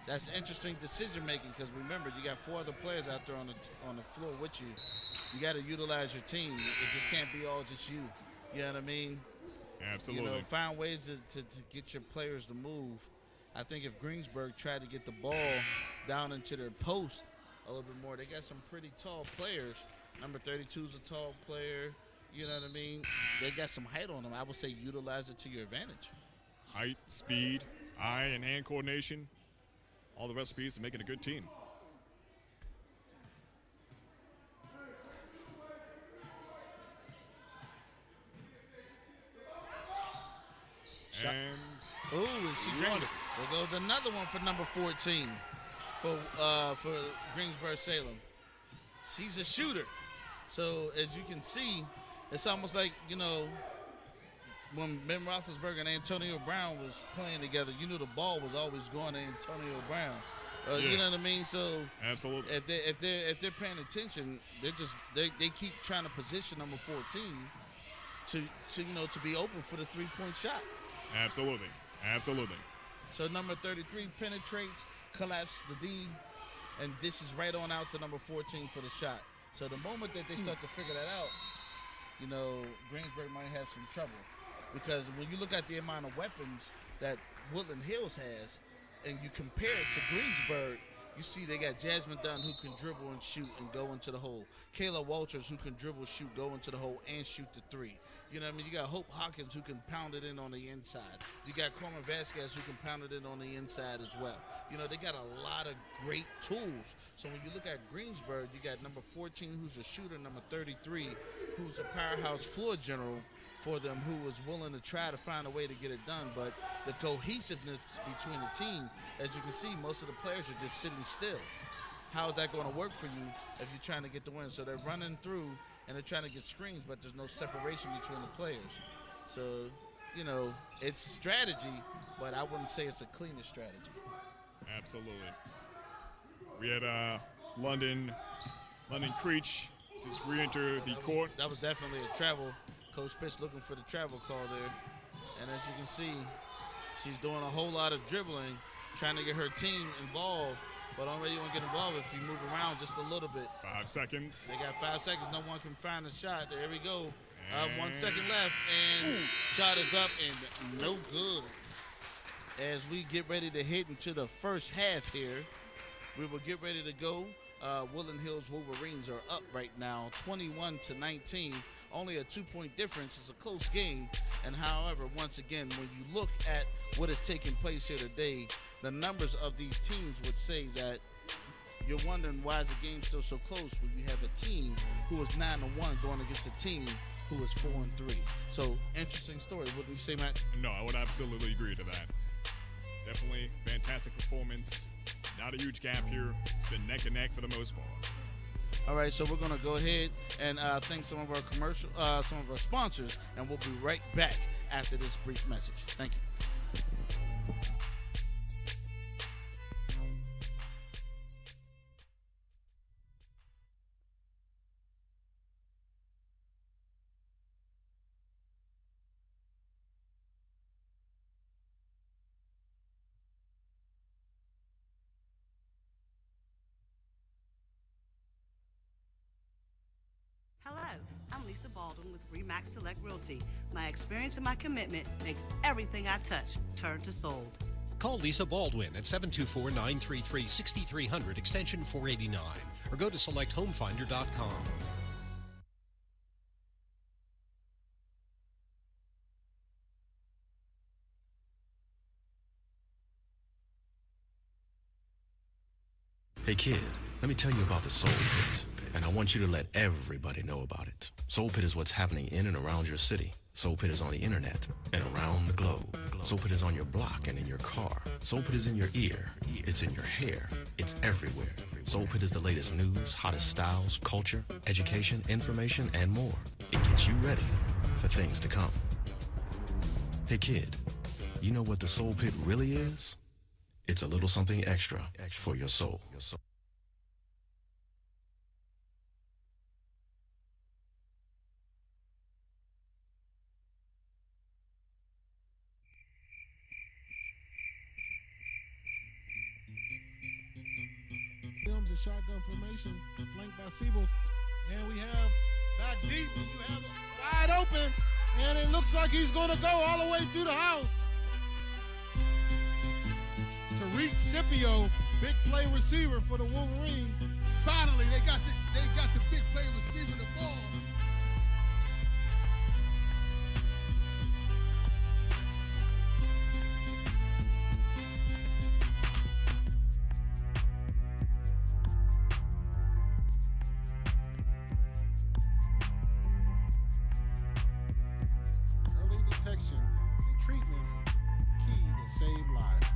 Speaker 3: that's interesting decision making, because remember, you got 4 other players out there on the floor with you. You got to utilize your team. It just can't be all just you. You know what I mean?
Speaker 2: Absolutely.
Speaker 3: Find ways to get your players to move. I think if Greensburg tried to get the ball down into their post a little bit more, they got some pretty tall players. Number 32 is a tall player. You know what I mean? They got some height on them. I would say utilize it to your advantage.
Speaker 2: Height, speed, eye and hand coordination, all the recipes to make it a good team.
Speaker 3: And she drained it. There goes another one for number 14 for Greensburg Salem. She's a shooter. So as you can see, it's almost like, when Ben Roethlisberger and Antonio Brown was playing together, the ball was always going to Antonio Brown. You know what I mean? So
Speaker 2: absolutely,
Speaker 3: if they're paying attention, they keep trying to position number 14 to be open for the 3-point shot.
Speaker 2: Absolutely.
Speaker 3: So number 33 penetrates, collapses the D, and dishes right on out to number 14 for the shot. So the moment that they start to figure that out, Greensburg might have some trouble. Because when you look at the amount of weapons that Woodland Hills has, and you compare it to Greensburg, you see they got Jasmine Dunn, who can dribble and shoot and go into the hole. Kayla Walters, who can dribble, shoot, go into the hole, and shoot the 3. You know what I mean? You got Hope Hawkins, who can pound it in on the inside. You got Carmen Vasquez, who can pound it in on the inside as well. They got a lot of great tools. So when you look at Greensburg, you got number 14, who's a shooter, number 33, who's a powerhouse floor general for them, who was willing to try to find a way to get it done. But the cohesiveness between the team, as you can see, most of the players are just sitting still. How is that going to work for you if you're trying to get the win? So they're running through and they're trying to get screens, but there's no separation between the players. So, it's strategy, but I wouldn't say it's the cleanest strategy.
Speaker 2: Absolutely. We had London Creech just re-enter the court.
Speaker 3: That was definitely a travel. Coach Pitts looking for the travel call there. And as you can see, she's doing a whole lot of dribbling, trying to get her team involved. But only you want to get involved if you move around just a little bit.
Speaker 2: 5 seconds.
Speaker 3: They got 5 seconds. No one can find a shot. There we go. 1 second left, and shot is up and no good. As we get ready to hit into the first half here, we will get ready to go. Woodland Hills Wolverines are up right now, 21-19. Only a 2-point difference. It's a close game. And however, once again, when you look at what is taking place here today, the numbers of these teams would say that you're wondering why is the game still so close when you have a team who is 9-1 going against a team who is 4-3. So interesting story, wouldn't you say, Matt?
Speaker 2: No, I would absolutely agree to that. Definitely fantastic performance. Not a huge gap here. It's been neck and neck for the most part.
Speaker 3: All right, so we're going to go ahead and thank some of our sponsors, and we'll be right back after this brief message. Thank you.
Speaker 4: Hello, I'm Lisa Baldwin with Remax Select Realty. My experience and my commitment makes everything I touch turn to sold.
Speaker 5: Call Lisa Baldwin at 724-933-6300 extension 489 or go to selecthomefinder.com.
Speaker 6: Hey kid, let me tell you about the Soul Pit, and I want you to let everybody know about it. Soul Pit is what's happening in and around your city. Soul Pit is on the internet and around the globe. Soul Pit is on your block and in your car. Soul Pit is in your ear. It's in your hair. It's everywhere. Soul Pit is the latest news, hottest styles, culture, education, information, and more. It gets you ready for things to come. Hey kid, you know what the Soul Pit really is? It's a little something extra for your soul.
Speaker 7: Films and shotgun formation, flanked by Siebels. And we have back deep, and you have it wide open, and it looks like he's going to go all the way to the house. Tariq Scipio, big play receiver for the Wolverines.
Speaker 8: Finally, they got the big play receiver the ball.
Speaker 7: Early detection and treatment is key to save lives.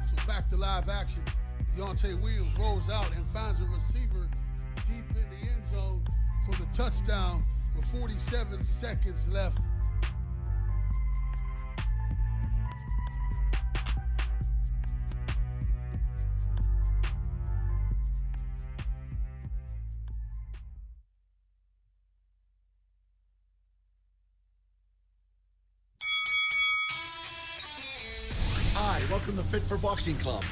Speaker 8: So back to live action. Deontay Williams rolls out and finds a receiver deep in the end zone for the touchdown with 47 seconds left.
Speaker 9: Hi, welcome to Fit for Boxing Club.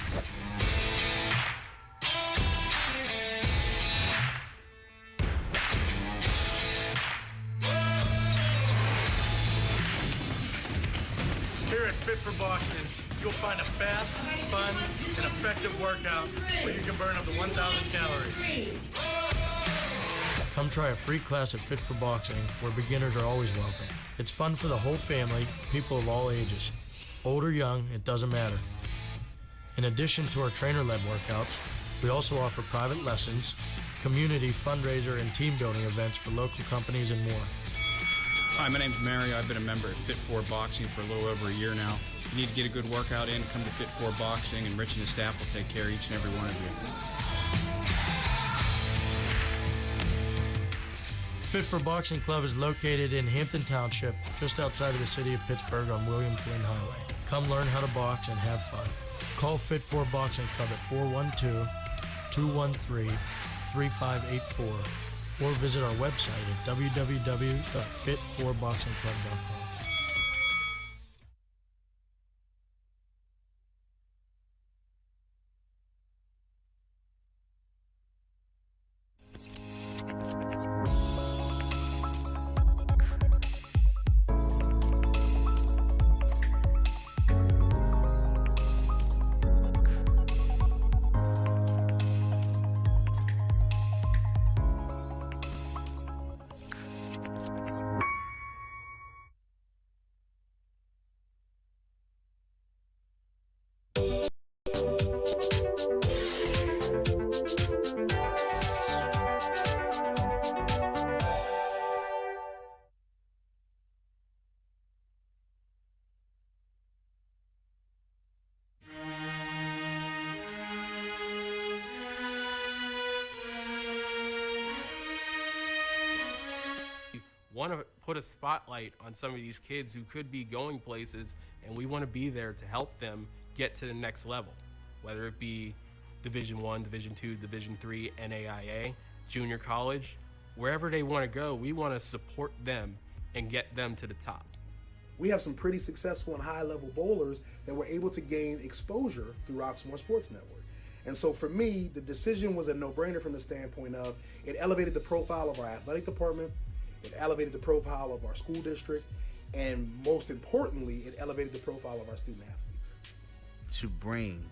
Speaker 10: Here at Fit for Boxing, you'll find a fast, fun, and effective workout where you can burn up to 1,000 calories.
Speaker 11: Come try a free class at Fit for Boxing, where beginners are always welcome. It's fun for the whole family, people of all ages. Old or young, it doesn't matter. In addition to our trainer-led workouts, we also offer private lessons, community fundraiser and team building events for local companies and more.
Speaker 12: Hi, my name's Mario. I've been a member at Fit4 Boxing for a little over a year now. If you need to get a good workout in, come to Fit4 Boxing, and Rich and his staff will take care of each and every one of you.
Speaker 11: Fit for Boxing Club is located in Hampton Township, just outside of the city of Pittsburgh on William Flynn Highway. Come learn how to box and have fun. Call Fit4 Boxing Club at 213-3584 or visit our website at www.fit4boxingclub.com.
Speaker 13: Want to put a spotlight on some of these kids who could be going places, and we want to be there to help them get to the next level, whether it be Division I, Division II, Division III, NAIA, junior college, wherever they want to go, we want to support them and get them to the top.
Speaker 14: We have some pretty successful and high-level bowlers that were able to gain exposure through Roxamore Sports Network. And so for me, the decision was a no-brainer from the standpoint of it elevated the profile of our athletic department, it elevated the profile of our school district, and most importantly, it elevated the profile of our student athletes.
Speaker 3: To bring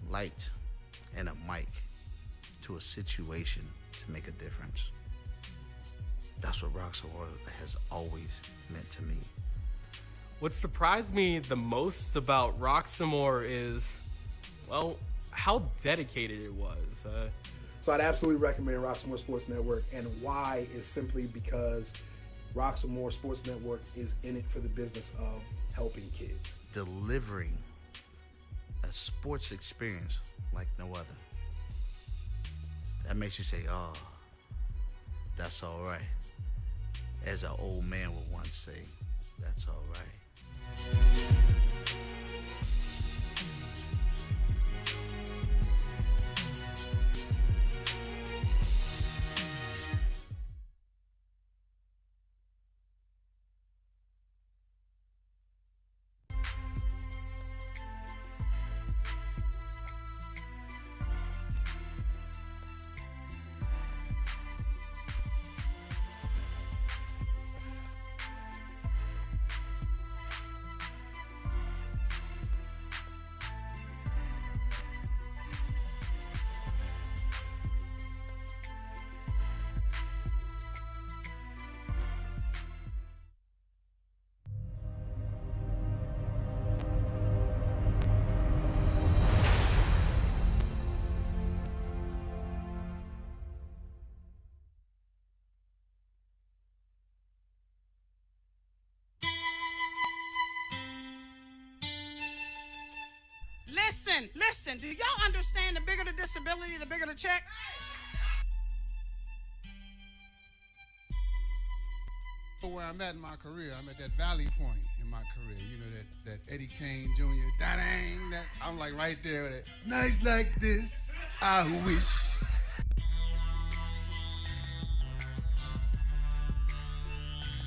Speaker 3: light and a mic to a situation to make a difference. That's what Roxamore has always meant to me.
Speaker 13: What surprised me the most about Roxamore is, well, how dedicated it was.
Speaker 14: So I'd absolutely recommend Roxamore Sports Network, and why is simply because Roxamore Sports Network is in it for the business of helping kids.
Speaker 3: Delivering a sports experience like no other. That makes you say, oh, that's all right. As an old man would once say, that's all right.
Speaker 15: Listen, do y'all understand the bigger the disability, the bigger the check?
Speaker 8: Where I'm at in my career, I'm at that valley point in my career. You know, that Eddie Kane Jr., da-dang, that I'm like right there with it. Nights like this, I wish.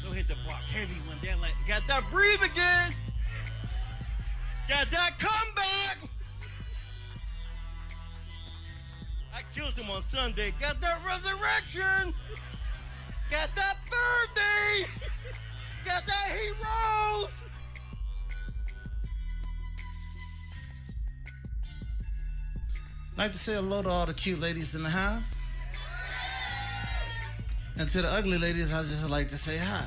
Speaker 16: So hit the block heavy when they're like, got that breathe again. Got that comeback. I killed him on Sunday. Got that resurrection. Got that birthday. Got that heroes.
Speaker 17: Like to say hello to all the cute ladies in the house. And to the ugly ladies, I just like to say hi.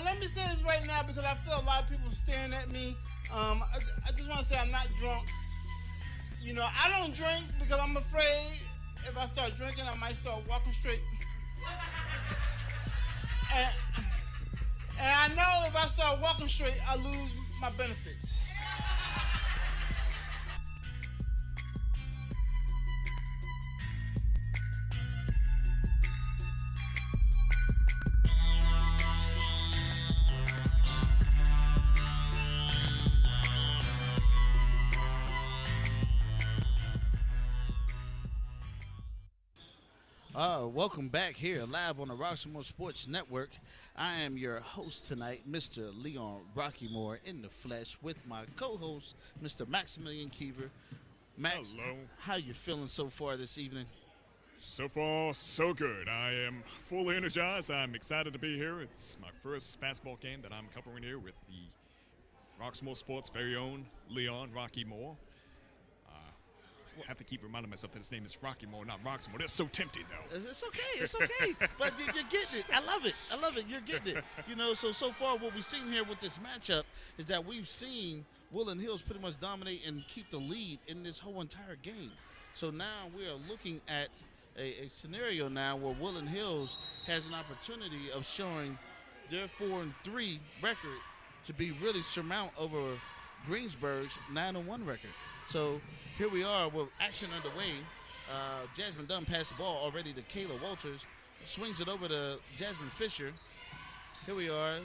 Speaker 18: Let me say this right now because I feel a lot of people staring at me. I just want to say I'm not drunk. You know, I don't drink because I'm afraid if I start drinking, I might start walking straight. And I know if I start walking straight, I lose my benefits.
Speaker 3: Welcome back here live on the Roxamore Sports Network. I am your host tonight, Mr. Leon Rockymore in the flesh, with my co-host, Mr. Maximilian Kiever. Max,
Speaker 2: hello.
Speaker 3: How you feeling so far this evening?
Speaker 2: So far, so good. I am fully energized. I'm excited to be here. It's my first basketball game that I'm covering here with the Roxamore Sports' very own Leon Rockymore. I have to keep reminding myself that his name is Rockymore, not Roxamore. That's so tempting, though.
Speaker 3: It's okay. It's okay. But you're getting it. I love it. I love it. You're getting it. You know, so far what we've seen here with this matchup is that we've seen Woodland Hills pretty much dominate and keep the lead in this whole entire game. So now we are looking at a scenario now where Woodland Hills has an opportunity of showing their 4-3 record to be really surmount over Greensburg's 9-1 record. So here we are with action underway. Jasmine Dunn passed the ball already to Kayla Walters. Swings it over to Jasmine Fisher. Here we are.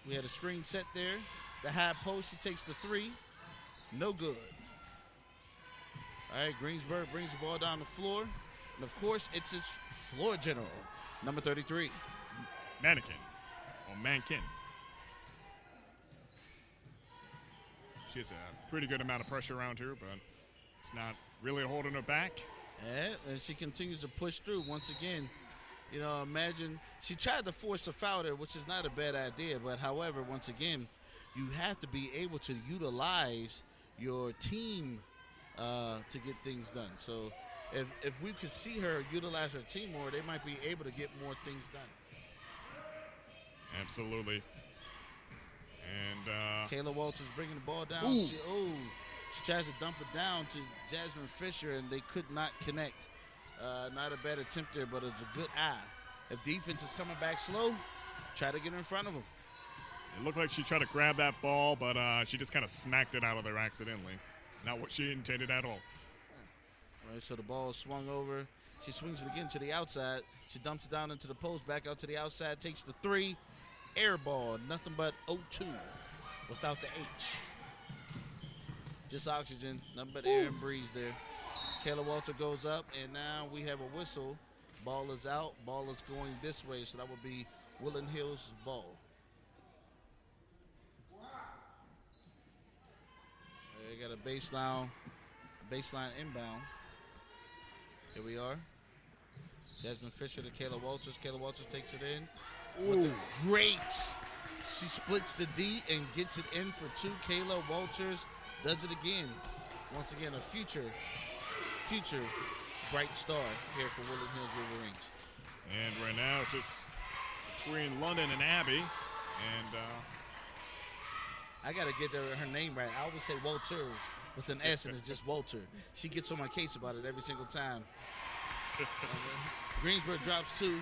Speaker 3: We had a screen set there. The high post, she takes the three. No good. All right, Greensburg brings the ball down the floor. And, of course, it's its floor general, number 33.
Speaker 2: Mannequin, or Mankin. She has a pretty good amount of pressure around here, but it's not really holding her back.
Speaker 3: Yeah, and she continues to push through once again. You know, imagine she tried to force a foul there, which is not a bad idea. But, however, once again, you have to be able to utilize your team to get things done. So if we could see her utilize her team more, they might be able to get more things done.
Speaker 2: Absolutely. And
Speaker 3: Kayla Walters bringing the ball down.
Speaker 2: Ooh.
Speaker 3: She tries to dump it down to Jasmine Fisher, and they could not connect. Not a bad attempt there, but it's a good eye. If defense is coming back slow, try to get in front of them.
Speaker 2: It looked like she tried to grab that ball, but she just kind of smacked it out of there accidentally. Not what she intended at all.
Speaker 3: All right, so the ball is swung over. She swings it again to the outside. She dumps it down into the post, back out to the outside, takes the three. Air ball, nothing but O2 without the H. Just oxygen, nothing but air and breeze there. Kayla Walter goes up, and now we have a whistle. Ball is out. Ball is going this way, so that would be Woodland Hills' ball. They got a baseline inbound. Here we are. Jasmine Fisher to Kayla Walters. Kayla Walters takes it in.
Speaker 2: Ooh,
Speaker 3: great. She splits the D and gets it in for two. Kayla Walters does it again. Once again, a future bright star here for Woodland Hills Wolverines.
Speaker 2: And right now it's just between London and Abby. And
Speaker 3: I got to get her name right. I always say Walters with an S and it's just Walter. She gets on my case about it every single time. Greensburg drops two.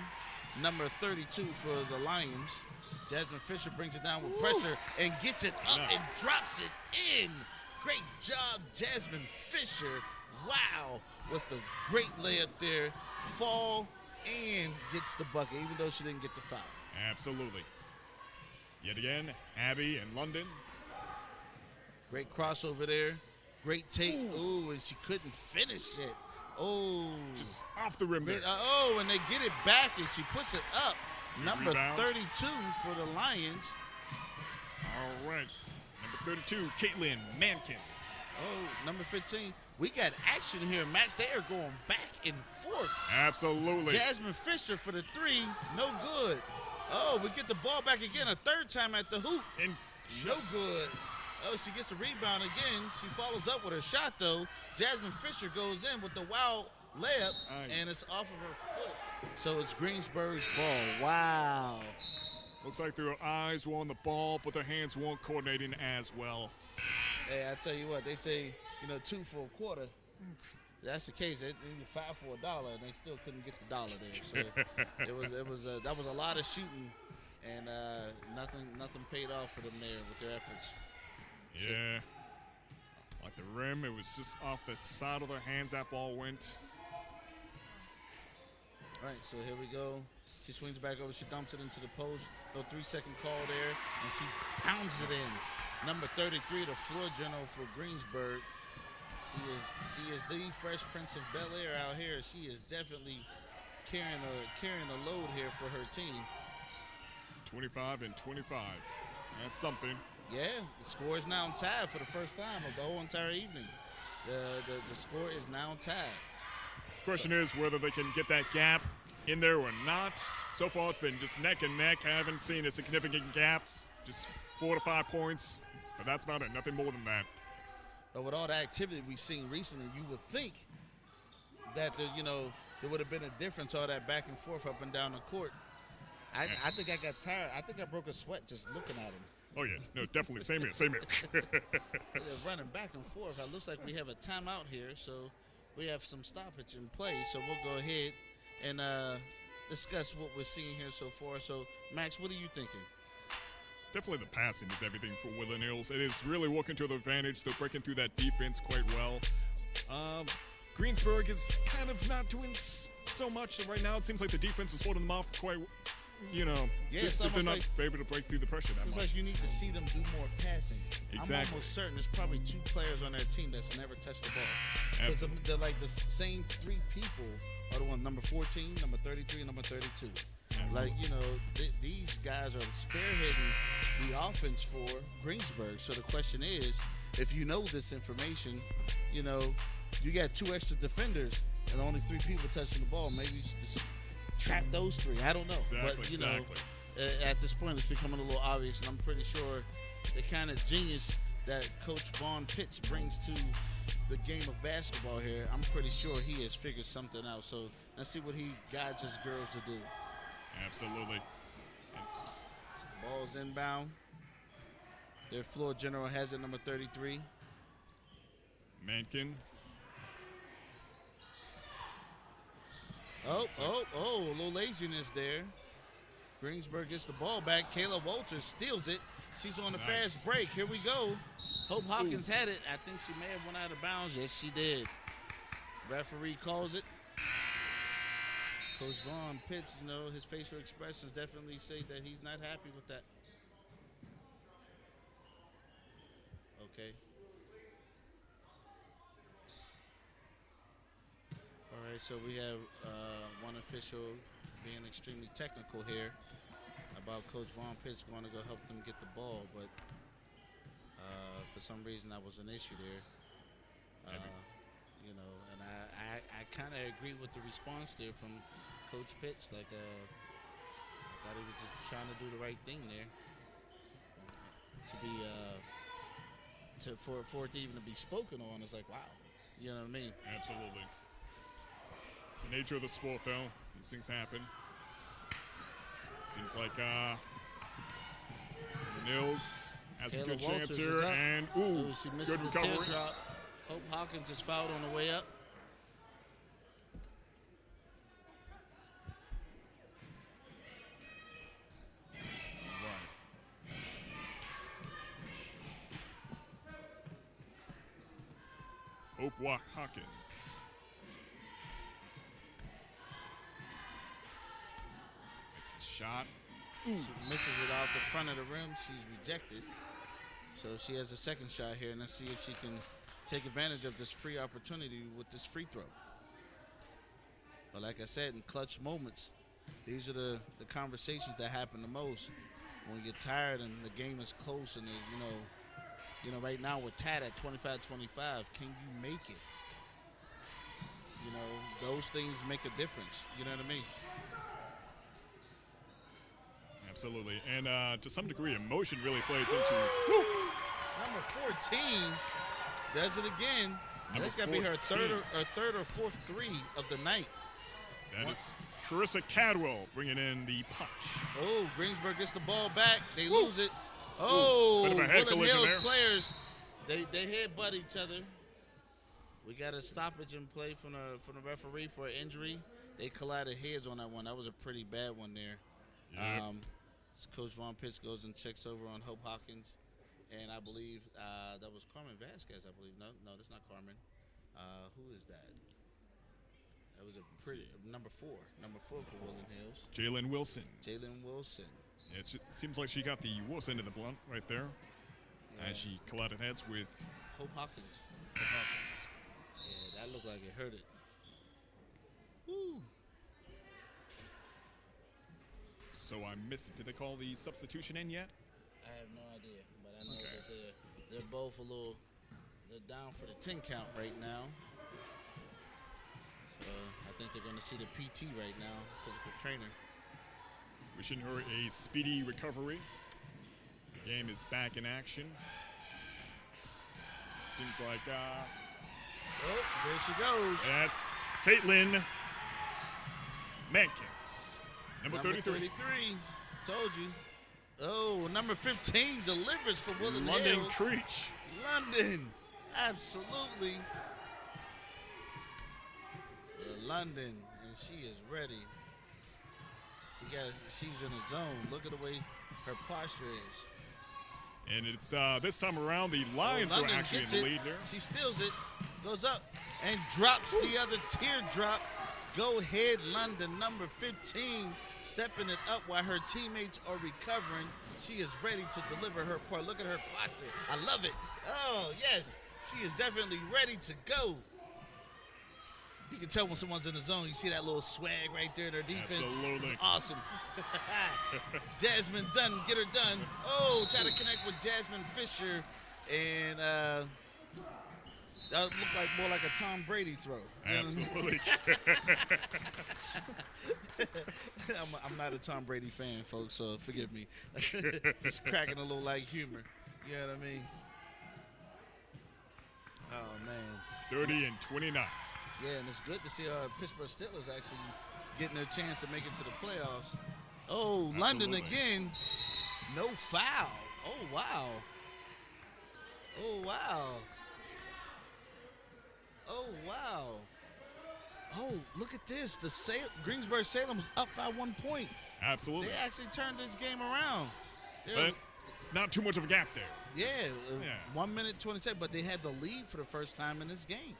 Speaker 3: Number 32 for the Lions. Jasmine Fisher brings it down with pressure and gets it up and drops it in. Great job, Jasmine Fisher. Wow, with a great layup there. Fall and gets the bucket, even though she didn't get the foul.
Speaker 2: Absolutely. Yet again, Abby and London.
Speaker 3: Great crossover there. Great take. Ooh, and she couldn't finish it. Oh.
Speaker 2: Just off the rim there.
Speaker 3: And they get it back, and she puts it up. Number
Speaker 2: Rebound.
Speaker 3: 32 for the Lions.
Speaker 2: All right. Number 32, Caitlin Mankins.
Speaker 3: Oh, number 15. We got action here, Max. They are going back and forth.
Speaker 2: Absolutely.
Speaker 3: Jasmine Fisher for the three. No good. Oh, we get the ball back again a third time at the hoop.
Speaker 2: And
Speaker 3: no good. Oh, she gets the rebound again. She follows up with her shot, though. Jasmine Fisher goes in with the wild layup, and it's off of her foot. So it's Greensburg's ball. Wow.
Speaker 2: Looks like their eyes were on the ball, but their hands weren't coordinating as well.
Speaker 3: Hey, I tell you what, they say, two for a quarter. That's the case. They needed $5 for $1, and they still couldn't get the dollar there. So that was a lot of shooting, and nothing paid off for them there with their efforts.
Speaker 2: Yeah. Like the rim, it was just off the side of their hands that ball went.
Speaker 3: All right, so here we go. She swings back over. She dumps it into the post. No 3-second call there, and she pounds it in. Number 33, the floor general for Greensburg. She is the Fresh Prince of Bel-Air out here. She is definitely carrying a load here for her team.
Speaker 2: 25 and 25. That's something.
Speaker 3: Yeah, the score is now tied for the first time of the whole entire evening. The score is now tied.
Speaker 2: Question is whether they can get that gap in there or not. So far, it's been just neck and neck. I haven't seen a significant gap, just 4 to 5 points, but that's about it. Nothing more than that.
Speaker 3: But with all the activity we've seen recently, you would think that there would have been a difference, all that back and forth up and down the court. I think I got tired. I think I broke a sweat just looking at him.
Speaker 2: Oh, yeah. No, definitely. Same here. Same here.
Speaker 3: They're running back and forth. It looks like we have a timeout here, so we have some stoppage in play. So we'll go ahead and discuss what we're seeing here so far. So, Max, what are you thinking?
Speaker 2: Definitely the passing is everything for Woodland Hills. It is really working to their advantage. They're breaking through that defense quite well. Greensburg is kind of not doing so much right now. It seems like the defense is holding them off quite,
Speaker 3: Yeah,
Speaker 2: they're not able to break through the pressure that
Speaker 3: much.
Speaker 2: much.
Speaker 3: It's like you need to see them do more passing.
Speaker 2: Exactly.
Speaker 3: I'm almost certain there's probably 2 players on their team that's never touched the ball. Because they're like the same 3 people are the one, number 14, number 33, and number 32. Absolutely. Like, these guys are spearheading the offense for Greensburg. So the question is, if you know this information, you got 2 extra defenders and only 3 people touching the ball. Maybe you just trap those 3. I don't know.
Speaker 2: Exactly,
Speaker 3: but, at this point, it's becoming a little obvious, and I'm pretty sure the kind of genius that Coach Vaughn Pitts brings to the game of basketball here, I'm pretty sure he has figured something out. So let's see what he guides his girls to do.
Speaker 2: Absolutely.
Speaker 3: Ball's inbound. Their floor general has it, number 33.
Speaker 2: Mankin.
Speaker 3: Oh, a little laziness there. Greensburg gets the ball back. Kayla Walters steals it. She's on a fast break. Here we go. Hope Hawkins had it. I think she may have went out of bounds. Yes, she did. Referee calls it. Coach Vaughn Pitts, his facial expressions definitely say that he's not happy with that. Okay. All right, so we have one official being extremely technical here about Coach Vaughn Pitts going to go help them get the ball, but for some reason that was an issue there. And I kind of agree with the response there from Coach Pitts. Like, I thought he was just trying to do the right thing there. For it to even to be spoken on, it's like, wow. You know what I mean?
Speaker 2: Absolutely. It's the nature of the sport, though. These things happen. Seems like Nils has a good chance here, and
Speaker 3: she misses
Speaker 2: good
Speaker 3: the
Speaker 2: recovery.
Speaker 3: teardrop. Hope Hawkins is fouled on the way up.
Speaker 2: Hope Hawkins. It's the shot.
Speaker 3: She misses it off the front of the rim. She's rejected. So she has a second shot here, and let's see if she can take advantage of this free opportunity with this free throw. But like I said, in clutch moments, these are the conversations that happen the most. When you get tired and the game is close and there's, right now we're tied at 25-25. Can you make it? Those things make a difference. You know what I mean?
Speaker 2: Absolutely. And to some degree, emotion really plays into
Speaker 3: Number 14 does it again. That's got to be her third or fourth 3 of the night.
Speaker 2: That is Carissa Cadwell bringing in the punch.
Speaker 3: Oh, Greensburg gets the ball back. They lose it. Oh, Woodland Hills players, they headbutt each other. We got a stoppage in play from the referee for an injury. They collided heads on that one. That was a pretty bad one there.
Speaker 2: Yep.
Speaker 3: Coach Vaughn Pitts goes and checks over on Hope Hawkins, and I believe that was Carmen Vasquez. I believe no, that's not Carmen. Who is that? That was a pretty number 4 for Woodland Hills.
Speaker 2: Jalen Wilson.
Speaker 3: Yeah,
Speaker 2: it seems like she got the worst end of the blunt right there, as she collided heads with
Speaker 3: Hope Hawkins. Yeah, that looked like it hurt it. Woo.
Speaker 2: so I missed it. Did they call the substitution in yet?
Speaker 3: I have no idea, but I know that they're both they're down for the 10 count right now. So I think they're going to see the PT right now, physical trainer.
Speaker 2: Wishing her a speedy recovery. The game is back in action. Seems like
Speaker 3: oh, there she goes.
Speaker 2: That's Caitlin Mankins. Number 33.
Speaker 3: Told you. Oh, number 15 delivers for Woodland Hills.
Speaker 2: London Creech.
Speaker 3: London. Absolutely. Yeah, London, and she is ready. She's in a zone. Look at the way her posture is.
Speaker 2: And it's this time around, the Lions are actually in the lead here.
Speaker 3: She steals it, goes up, and drops the other teardrop. Go ahead, London, number 15, stepping it up while her teammates are recovering. She is ready to deliver her part. Look at her posture. I love it. Oh, yes. She is definitely ready to go. You can tell when someone's in the zone. You see that little swag right there in her defense.
Speaker 2: Absolutely.
Speaker 3: It's awesome. Jasmine Dunn, get her done. Oh, try to connect with Jasmine Fisher. And that looked like more like a Tom Brady throw.
Speaker 2: Absolutely.
Speaker 3: I'm not a Tom Brady fan, folks, so forgive me. Just cracking a little light humor. You know what I mean? Oh, man.
Speaker 2: 30 and 29.
Speaker 3: Yeah, and it's good to see Pittsburgh Steelers actually getting their chance to make it to the playoffs. Oh, absolutely. London again. No foul. Oh, wow. Oh, wow. Oh, wow. Oh, look at this. The Greensburg Salem is up by 1 point.
Speaker 2: Absolutely.
Speaker 3: They actually turned this game around.
Speaker 2: But it's not too much of a gap there.
Speaker 3: Yeah, 1 minute 20 seconds, but they had the lead for the first time in this game.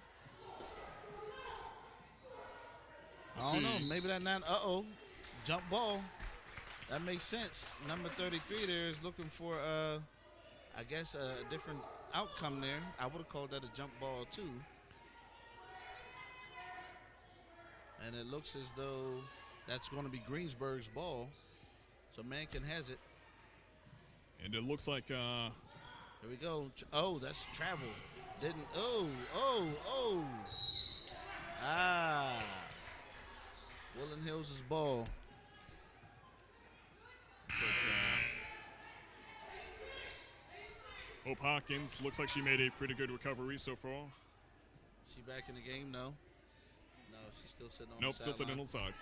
Speaker 3: I don't know. Maybe that not. Jump ball. That makes sense. Number 33 there is looking for, I guess, a different outcome there. I would have called that a jump ball too. And it looks as though that's going to be Greensburg's ball. So Mankin has it.
Speaker 2: And it looks like.
Speaker 3: Here we go. Oh, that's travel. Didn't. Oh. Woodland Hills' ball.
Speaker 2: Hope Hawkins looks like she made a pretty good recovery so far.
Speaker 3: She back in the game? No, she's still sitting on
Speaker 2: the sideline. Nope, still sitting on the side.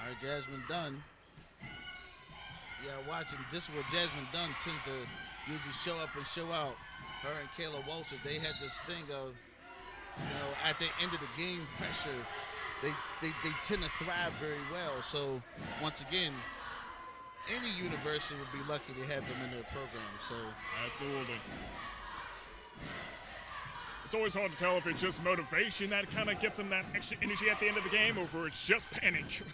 Speaker 3: All right, Jasmine Dunn. Yeah, watching just what Jasmine Dunn tends to usually show up and show out. Her and Kayla Walters, they had this thing of, at the end of the game pressure, they tend to thrive very well. So once again, any university would be lucky to have them in their program. So
Speaker 2: absolutely. It's always hard to tell if it's just motivation that kind of gets them that extra energy at the end of the game, or if it's just panic.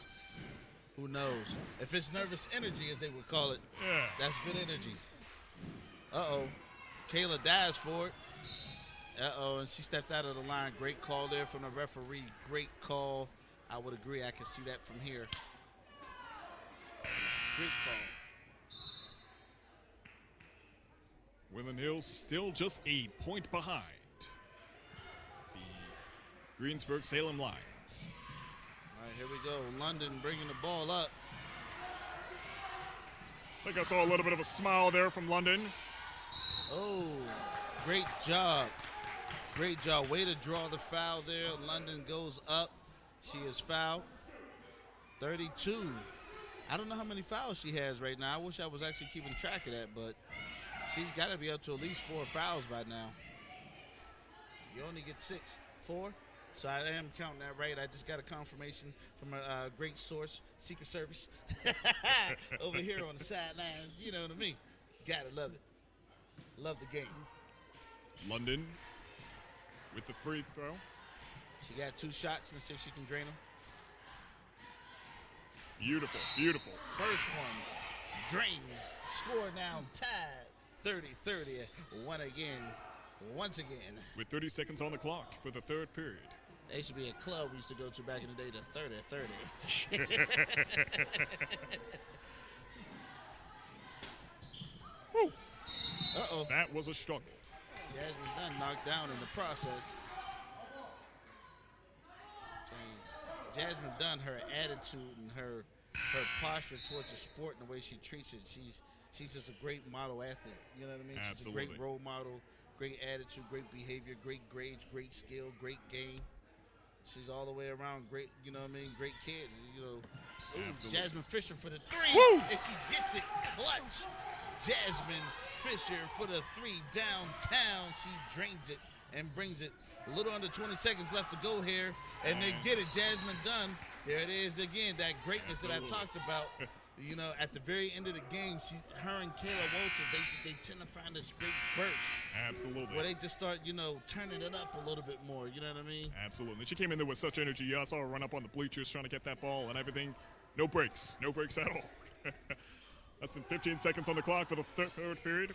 Speaker 3: Who knows? If it's nervous energy, as they would call it, that's good energy. Kayla dives for it. And she stepped out of the line. Great call there from the referee. Great call. I would agree. I can see that from here. Great call.
Speaker 2: Woodland Hills still just a point behind the Greensburg Salem Lions.
Speaker 3: All right, here we go. London bringing the ball up.
Speaker 2: I think I saw a little bit of a smile there from London.
Speaker 3: Oh, great job. Great job. Way to draw the foul there. London goes up. She is fouled. 32. I don't know how many fouls she has right now. I wish I was actually keeping track of that, but she's got to be up to at least 4 fouls by now. You only get 6. 4? So I am counting that right. I just got a confirmation from a great source, Secret Service, over here on the sidelines. You know what I mean? Gotta love it. Love the game.
Speaker 2: London with the free throw.
Speaker 3: She got 2 shots. Let's see if she can drain them.
Speaker 2: Beautiful, beautiful.
Speaker 3: First one, drain. Score now tied. 30-30. Once again.
Speaker 2: With 30 seconds on the clock for the third period.
Speaker 3: There used to be a club we used to go to back in the day, the 30.
Speaker 2: Woo.
Speaker 3: Uh-oh.
Speaker 2: That was a struggle.
Speaker 3: Jasmine Dunn knocked down in the process. Jasmine Dunn, her attitude and her posture towards the sport and the way she treats it, she's just a great model athlete. You know what I mean?
Speaker 2: Absolutely.
Speaker 3: She's a great role model, great attitude, great behavior, great grades, great skill, great game. She's all the way around great, you know what I mean? Great kid. You know, Jasmine Fisher for the 3.
Speaker 2: Woo!
Speaker 3: And she gets it clutch. Jasmine Fisher for the 3 downtown. She drains it and brings it. A little under 20 seconds left to go here. And they get it. Jasmine Dunn. There it is again. That greatness that I talked about. You know, at the very end of the game, her and Kayla Walters, they tend to find this great burst.
Speaker 2: Absolutely.
Speaker 3: Where they just start, you know, turning it up a little bit more. You know what I mean?
Speaker 2: Absolutely. She came in there with such energy. I saw her run up on the bleachers trying to get that ball and everything. No breaks. No breaks at all. Less than 15 seconds on the clock for the third period.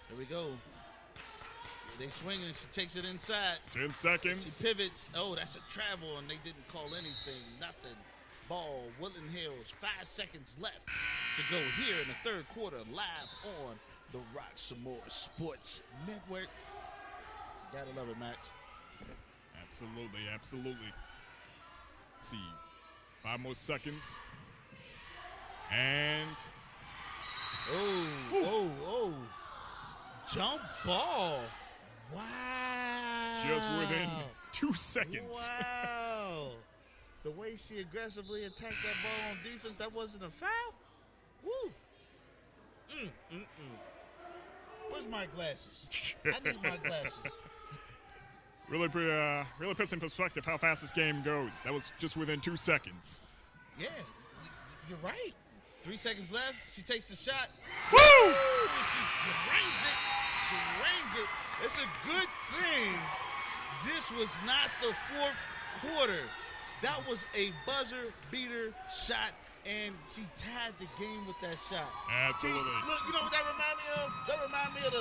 Speaker 3: Here we go. They swing and she takes it inside.
Speaker 2: 10 seconds.
Speaker 3: She pivots. Oh, that's a travel, and they didn't call anything. Nothing. Ball, Woodland Hills. 5 seconds left to go here in the third quarter, live on the Roxamore Sports Network. Gotta love it, Max.
Speaker 2: Absolutely, absolutely. Let's see. 5 more seconds. And.
Speaker 3: Oh. Jump ball. Wow.
Speaker 2: Just within 2 seconds.
Speaker 3: Wow. The way she aggressively attacked that ball on defense, that wasn't a foul? Woo. Where's my glasses? I need my glasses.
Speaker 2: Really puts in perspective how fast this game goes. That was just within 2 seconds.
Speaker 3: Yeah, you're right. 3 seconds left. She takes the shot.
Speaker 2: Woo!
Speaker 3: She drains it. It's a good thing this was not the fourth quarter. That was a buzzer beater shot, and she tied the game with that shot.
Speaker 2: Absolutely.
Speaker 3: See, look, you know what that remind me of? That remind me of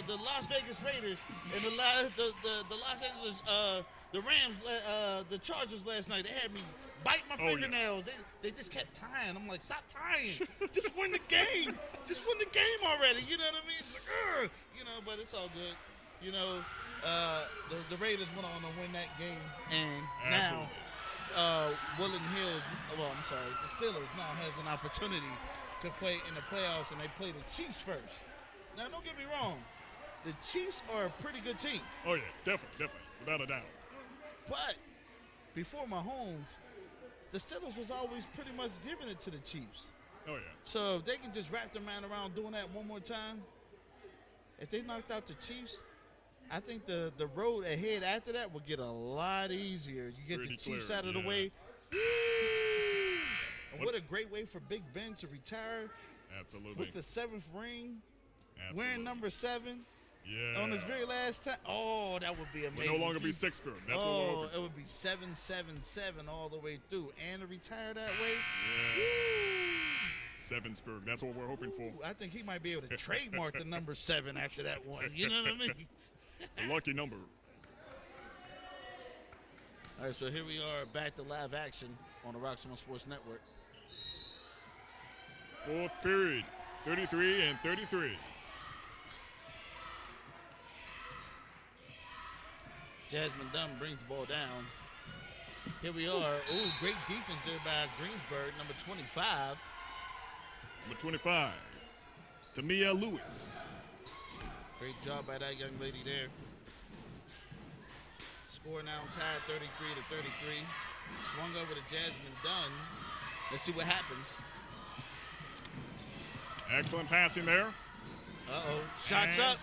Speaker 3: the Las Vegas Raiders and the Los Angeles the Rams, the Chargers last night. They had me bite my fingernails. Yeah. They just kept tying. I'm like, stop tying. Just win the game. Just win the game already. You know what I mean? It's like, you know, but it's all good. You know, the Raiders went on to win that game, and now Woodland Hills, the Steelers now has an opportunity to play in the playoffs, and they play the Chiefs first. Now, don't get me wrong, the Chiefs are a pretty good team.
Speaker 2: Oh yeah, definitely, without a doubt.
Speaker 3: But before Mahomes, the Steelers was always pretty much giving it to the Chiefs.
Speaker 2: Oh yeah.
Speaker 3: So if they can just wrap their mind around doing that one more time, if they knocked out the Chiefs, I think the road ahead after that will get a lot easier. You get the Chiefs out of the way. And what a great way for Big Ben to retire.
Speaker 2: Absolutely.
Speaker 3: With the 7th ring.
Speaker 2: Absolutely.
Speaker 3: Wearing number 7.
Speaker 2: Yeah.
Speaker 3: On his very last time. Oh, that would be amazing.
Speaker 2: Will no longer be 6-spoon. That's what we're hoping.
Speaker 3: It would be 777 all the way through. And to retire that way.
Speaker 2: Yeah. 7-spoon. That's what we're hoping for.
Speaker 3: I think he might be able to trademark the number 7 after that one. You know what I mean?
Speaker 2: It's a lucky number.
Speaker 3: All right, so here we are back to live action on the Roxamore Sports Network.
Speaker 2: Fourth period, 33-33.
Speaker 3: Jasmine Dunn brings the ball down. Here we are. Ooh, great defense there by Greensburg, number 25.
Speaker 2: Number 25, Tamia Lewis.
Speaker 3: Great job by that young lady there. Score now tied 33-33. Swung over to Jasmine Dunn. Let's see what happens.
Speaker 2: Excellent passing there.
Speaker 3: Uh-oh. Shots up.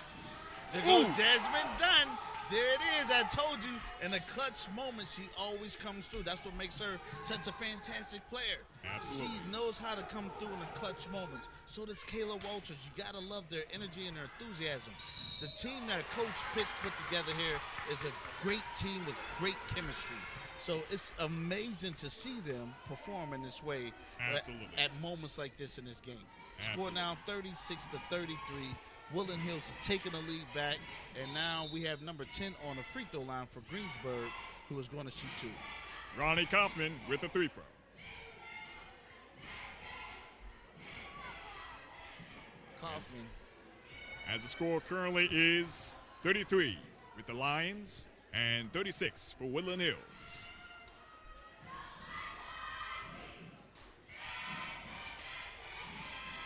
Speaker 3: There goes Jasmine Dunn. There it is. I told you, in a clutch moment, she always comes through. That's what makes her such a fantastic player.
Speaker 2: Absolutely.
Speaker 3: She knows how to come through in the clutch moments. So does Kayla Walters. You got to love their energy and their enthusiasm. The team that Coach Pitts put together here is a great team with great chemistry. So it's amazing to see them perform in this way at moments like this in this game. Score now 36-33. Woodland Hills is taking the lead back, and now we have number 10 on the free throw line for Greensburg, who is going to shoot 2.
Speaker 2: Ronnie Kaufman with the 3 throw.
Speaker 3: Kaufman.
Speaker 2: As the score currently is 33 with the Lions and 36 for Woodland Hills.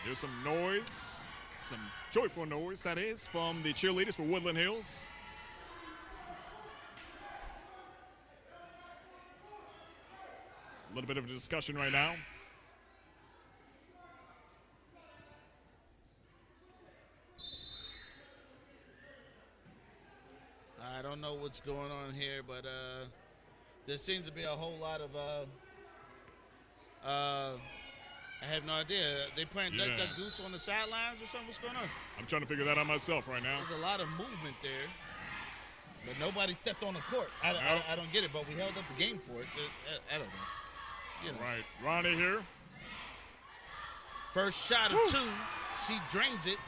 Speaker 2: Here's some noise, some joyful noise, that is, from the cheerleaders for Woodland Hills. A little bit of a discussion right now.
Speaker 3: I don't know what's going on here, but there seems to be a whole lot of I have no idea. They playing Duck Duck Goose on the sidelines or something? What's going on?
Speaker 2: I'm trying to figure that out myself right now.
Speaker 3: There's a lot of movement there, but nobody stepped on the court. I don't get it, but we held up the game for it. I don't know. You know.
Speaker 2: Right, Ronnie here.
Speaker 3: First shot of 2. She drains it.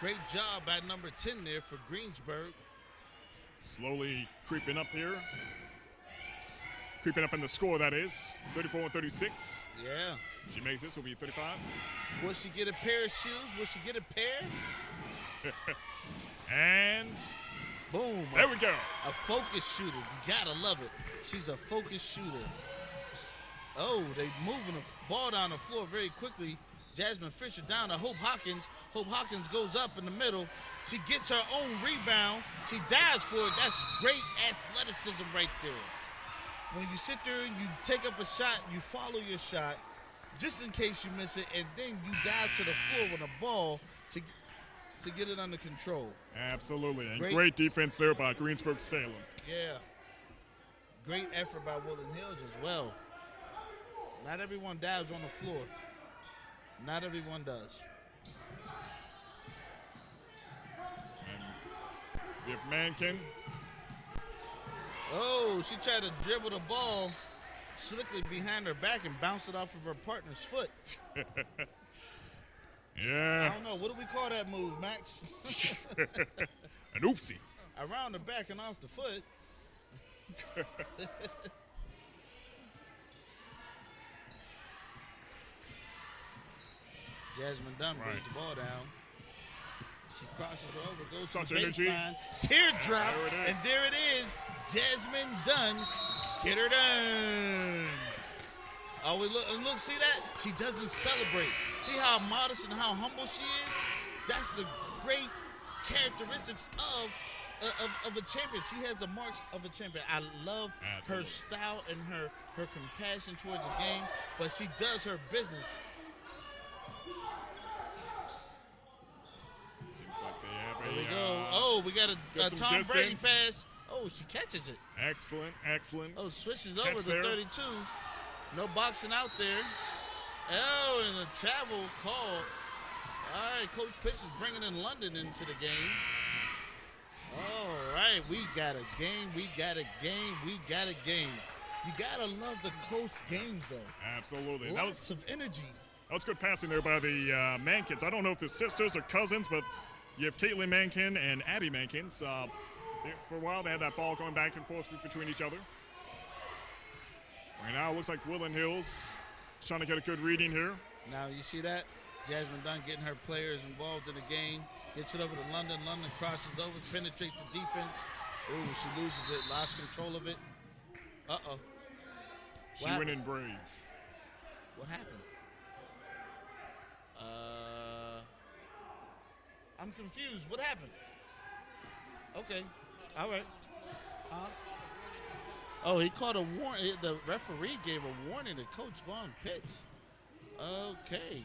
Speaker 3: Great job by number 10 there for Greensburg.
Speaker 2: Slowly creeping up here. Creeping up in the score, that is. 34 and 36.
Speaker 3: Yeah.
Speaker 2: She makes this, will be 35.
Speaker 3: Will she get a pair of shoes? Will she get a pair?
Speaker 2: And
Speaker 3: boom.
Speaker 2: There we go.
Speaker 3: A focus shooter. You gotta love it. She's a focus shooter. Oh, they moving the ball down the floor very quickly. Jasmine Fisher down to Hope Hawkins. Hope Hawkins goes up in the middle. She gets her own rebound. She dives for it. That's great athleticism right there. When you sit there and you take up a shot, you follow your shot, just in case you miss it, and then you dive to the floor with a ball to get it under control.
Speaker 2: Absolutely, and great defense there by Greensburg Salem.
Speaker 3: Yeah. Great effort by Woodland Hills as well. Not everyone dives on the floor. Not everyone does.
Speaker 2: And we have Mankin.
Speaker 3: Oh, she tried to dribble the ball slickly behind her back and bounce it off of her partner's foot.
Speaker 2: Yeah.
Speaker 3: I don't know. What do we call that move, Max?
Speaker 2: An oopsie.
Speaker 3: Around the back and off the foot. Jasmine Dunn brings the ball down. She crosses over, goes
Speaker 2: Such
Speaker 3: to the
Speaker 2: energy.
Speaker 3: baseline. Teardrop,
Speaker 2: There it is.
Speaker 3: and there it is. Jasmine Dunn, get her done. Oh, look, see that? She doesn't celebrate. See how modest and how humble she is? That's the great characteristics of a champion. She has the marks of a champion. I love her style and her compassion towards the game, but she does her business.
Speaker 2: Seems like they have
Speaker 3: There we go. Oh, we got a Tom Brady pass. Oh, she catches it.
Speaker 2: Excellent, excellent.
Speaker 3: Oh, switches over
Speaker 2: Catch
Speaker 3: to
Speaker 2: there.
Speaker 3: 32. No boxing out there. Oh, and a travel call. All right, Coach Pitch is bringing in London into the game. All right, we got a game. We got a game. We got a game. You got to love the close games, though.
Speaker 2: Absolutely.
Speaker 3: Lots of energy.
Speaker 2: That was good passing there by the Mankins. I don't know if they're sisters or cousins, but you have Caitlin Mankin and Abby Mankins. For a while, they had that ball going back and forth between each other. Right now, it looks like Woodland Hills is trying to get a good reading here.
Speaker 3: Now, you see that? Jasmine Dunn getting her players involved in the game. Gets it over to London. London crosses over, penetrates the defense. Ooh, she loses it, lost control of it. Uh-oh.
Speaker 2: She went in brave.
Speaker 3: What happened? I'm confused. What happened? Okay. All right. Oh, he called a warning. The referee gave a warning to Coach Vaughn Pitts. Okay.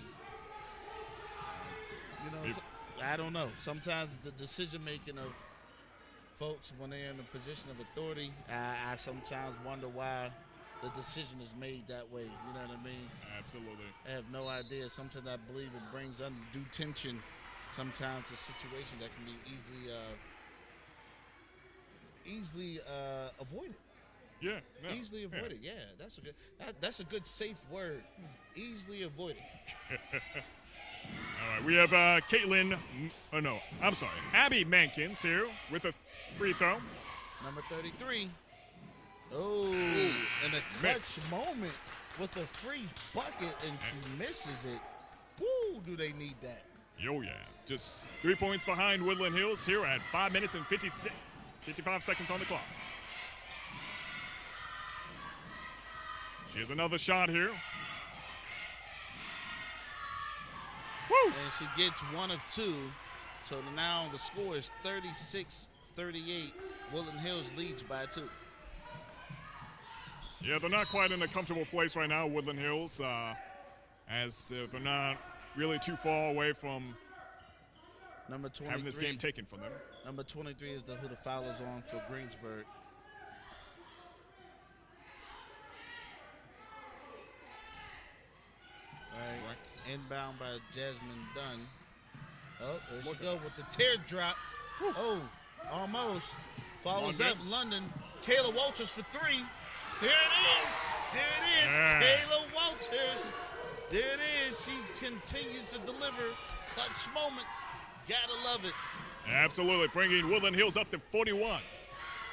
Speaker 3: You know, I don't know. Sometimes the decision-making of folks when they're in a position of authority, I sometimes wonder why the decision is made that way. You know what I mean?
Speaker 2: Absolutely.
Speaker 3: I have no idea. Sometimes I believe it brings undue tension sometimes to situations that can be easily avoided.
Speaker 2: Yeah. No,
Speaker 3: Easily avoided. Yeah, that's a good safe word. Easily avoided.
Speaker 2: All right, we have Abby Mankins here with a free throw.
Speaker 3: Number 33. Oh, in a clutch
Speaker 2: Miss.
Speaker 3: moment with a free bucket, and she misses it. Woo, do they need that?
Speaker 2: Yo, yeah. Just 3 points behind Woodland Hills here at 5 minutes and 55 seconds on the clock. She has another shot here. Woo!
Speaker 3: And she gets 1 of 2. So now the score is 36-38. Woodland Hills leads by 2.
Speaker 2: Yeah, they're not quite in a comfortable place right now, Woodland Hills, as they're not really too far away from
Speaker 3: Number 23.
Speaker 2: having this game taken from them.
Speaker 3: Number 23 is who the foul is on for Greensburg. All right. Inbound by Jasmine Dunn. Oh, there she go with the teardrop. Oh, almost. Follows up London. Kayla Walters for 3. There it is. There it is.
Speaker 2: Yeah.
Speaker 3: Kayla Walters. There it is. She continues to deliver clutch moments. Gotta love it.
Speaker 2: Absolutely, bringing Woodland Hills up to 41.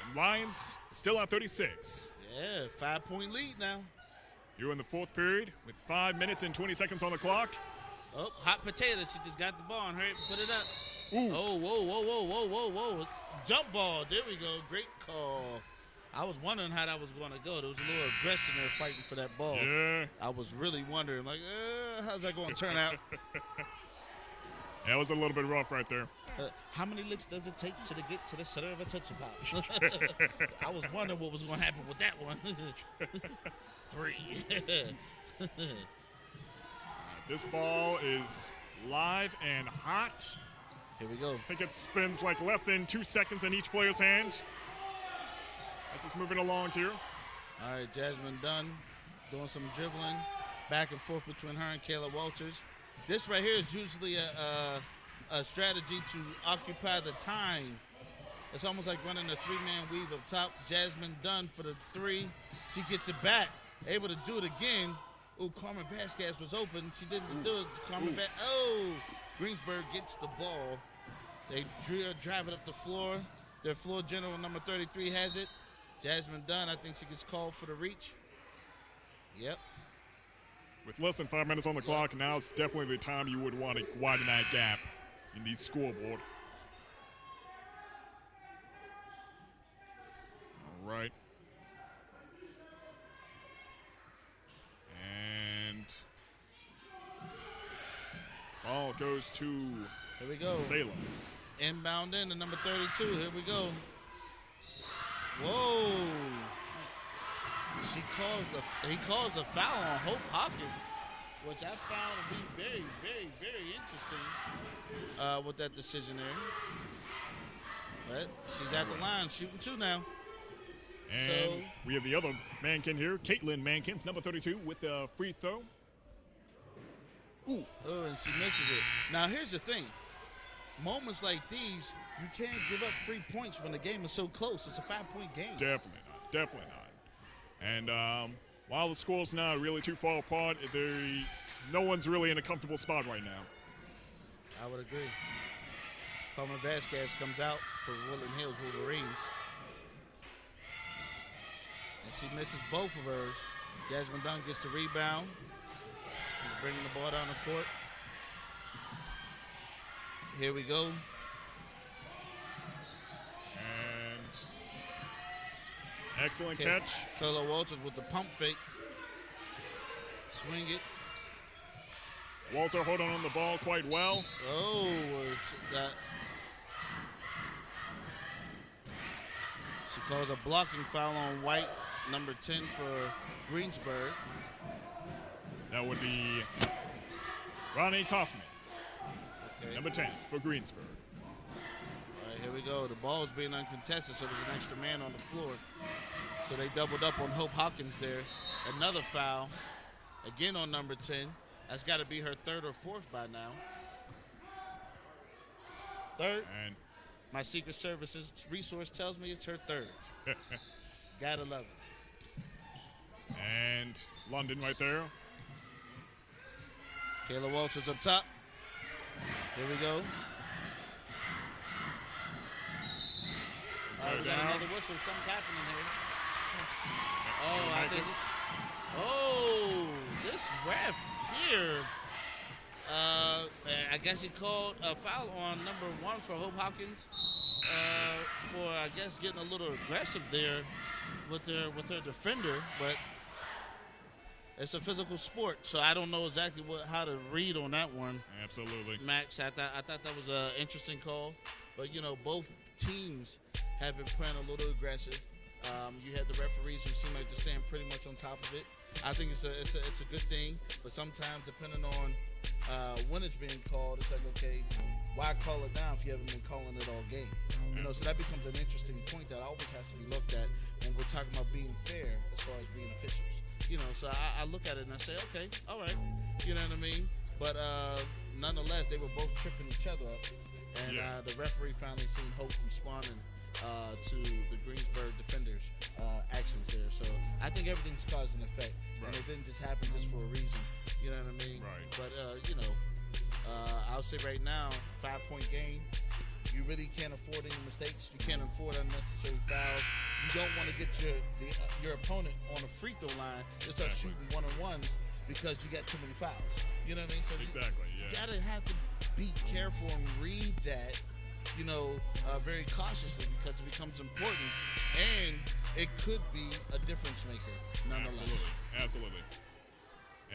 Speaker 2: And Lions still at 36.
Speaker 3: Yeah, 5-point lead now.
Speaker 2: Here in the fourth period with 5 minutes and 20 seconds on the clock.
Speaker 3: Oh, hot potato. She just got the ball and hurry up and put it up.
Speaker 2: Ooh.
Speaker 3: Oh, whoa. Jump ball. There we go. Great call. I was wondering how that was going to go. There was a little aggression there fighting for that ball.
Speaker 2: Yeah.
Speaker 3: I was really wondering, like, how's that going to turn out?
Speaker 2: That was a little bit rough right there.
Speaker 3: How many licks does it take to get to the center of a Tootsie Pop? I was wondering what was going to happen with that one. 3.
Speaker 2: This ball is live and hot.
Speaker 3: Here we go.
Speaker 2: I think it spins like less than 2 seconds in each player's hand. That's just moving along here.
Speaker 3: All right, Jasmine Dunn doing some dribbling back and forth between her and Kayla Walters. This right here is usually a strategy to occupy the time. It's almost like running a 3-man weave up top. Jasmine Dunn for the 3. She gets it back, able to do it again. Ooh, Carmen Vasquez was open. She didn't do it. Greensburg gets the ball. They drive it up the floor. Their floor general, number 33, has it. Jasmine Dunn, I think she gets called for the reach. Yep.
Speaker 2: With less than 5 minutes on the clock, now it's definitely the time you would want to widen that gap in the scoreboard. All right. And ball goes to
Speaker 3: Here we go.
Speaker 2: Salem.
Speaker 3: Inbound in to number 32. Here we go. Whoa. He calls a foul on Hope Hawkins, which I found to be very, very, very interesting with that decision there. But she's at the line shooting 2 now.
Speaker 2: And we have the other Mankin here, Caitlin Mankins, number 32, with the free throw. Ooh.
Speaker 3: Oh, and she misses it. Now, here's the thing. Moments like these, you can't give up 3 points when the game is so close. It's a 5-point game.
Speaker 2: Definitely not. Definitely not. And while the score's not really too far apart, no one's really in a comfortable spot right now.
Speaker 3: I would agree. Carmen Vasquez comes out for Woodland Hills Wolverines. And she misses both of hers. Jasmine Dunn gets the rebound. She's bringing the ball down the court. Here we go.
Speaker 2: And excellent catch.
Speaker 3: Kayla Walters with the pump fake. Swing it.
Speaker 2: Walter holding on the ball quite well.
Speaker 3: Oh, she calls a blocking foul on White, number 10 for Greensburg.
Speaker 2: That would be Ronnie Kaufman, number 10 for Greensburg.
Speaker 3: All right, here we go. The ball is being uncontested, so there's an extra man on the floor. So they doubled up on Hope Hawkins there. Another foul, again on number 10. That's got to be her 3rd or 4th by now. 3rd.
Speaker 2: And
Speaker 3: my Secret Services resource tells me it's her 3rd. Gotta love it.
Speaker 2: And London right there.
Speaker 3: Kayla Walters up top. Here we go. We got another whistle. Something's happening here. Oh, I think. Oh, this ref here. I guess he called a foul on number 1 for Hope Hopkins for, I guess, getting a little aggressive there with her defender, but it's a physical sport, so I don't know exactly how to read on that one.
Speaker 2: Absolutely,
Speaker 3: Max. I thought that was an interesting call, but both teams have been playing a little aggressive. You have the referees who seem like to stand pretty much on top of it. I think it's a good thing, but sometimes depending on when it's being called, it's like, okay, why call it now if you haven't been calling it all game? So that becomes an interesting point that always has to be looked at when we're talking about being fair as far as being officials. So I look at it and I say, okay, all right, you know what I mean? But nonetheless, they were both tripping each other up, and the referee finally seen Hope responding to the Greensburg defenders' actions there. So I think everything's cause and effect, and it didn't just happen just for a reason. You know what I mean?
Speaker 2: Right.
Speaker 3: But I'll say right now, 5-point game. You really can't afford any mistakes. You can't afford unnecessary fouls. You don't want to get your opponent on a free throw line and start shooting one-on-ones because you got too many fouls. You know what I mean? So
Speaker 2: exactly.
Speaker 3: You gotta have to be careful and read that, very cautiously, because it becomes important, and it could be a difference maker nonetheless.
Speaker 2: Absolutely.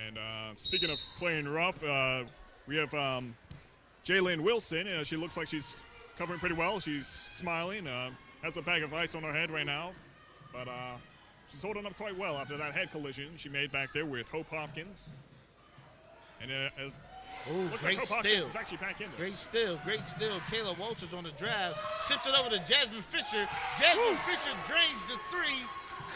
Speaker 2: And speaking of playing rough, we have Jaylyn Wilson. She looks like she's covering pretty well. She's smiling. Has a bag of ice on her head right now, but she's holding up quite well after that head collision she made back there with Hope Hopkins. And looks like Hope Hopkins is actually back in there.
Speaker 3: Great steal. Kayla Walters on the drive. Shifts it over to Jasmine Fisher. Jasmine Fisher drains the 3.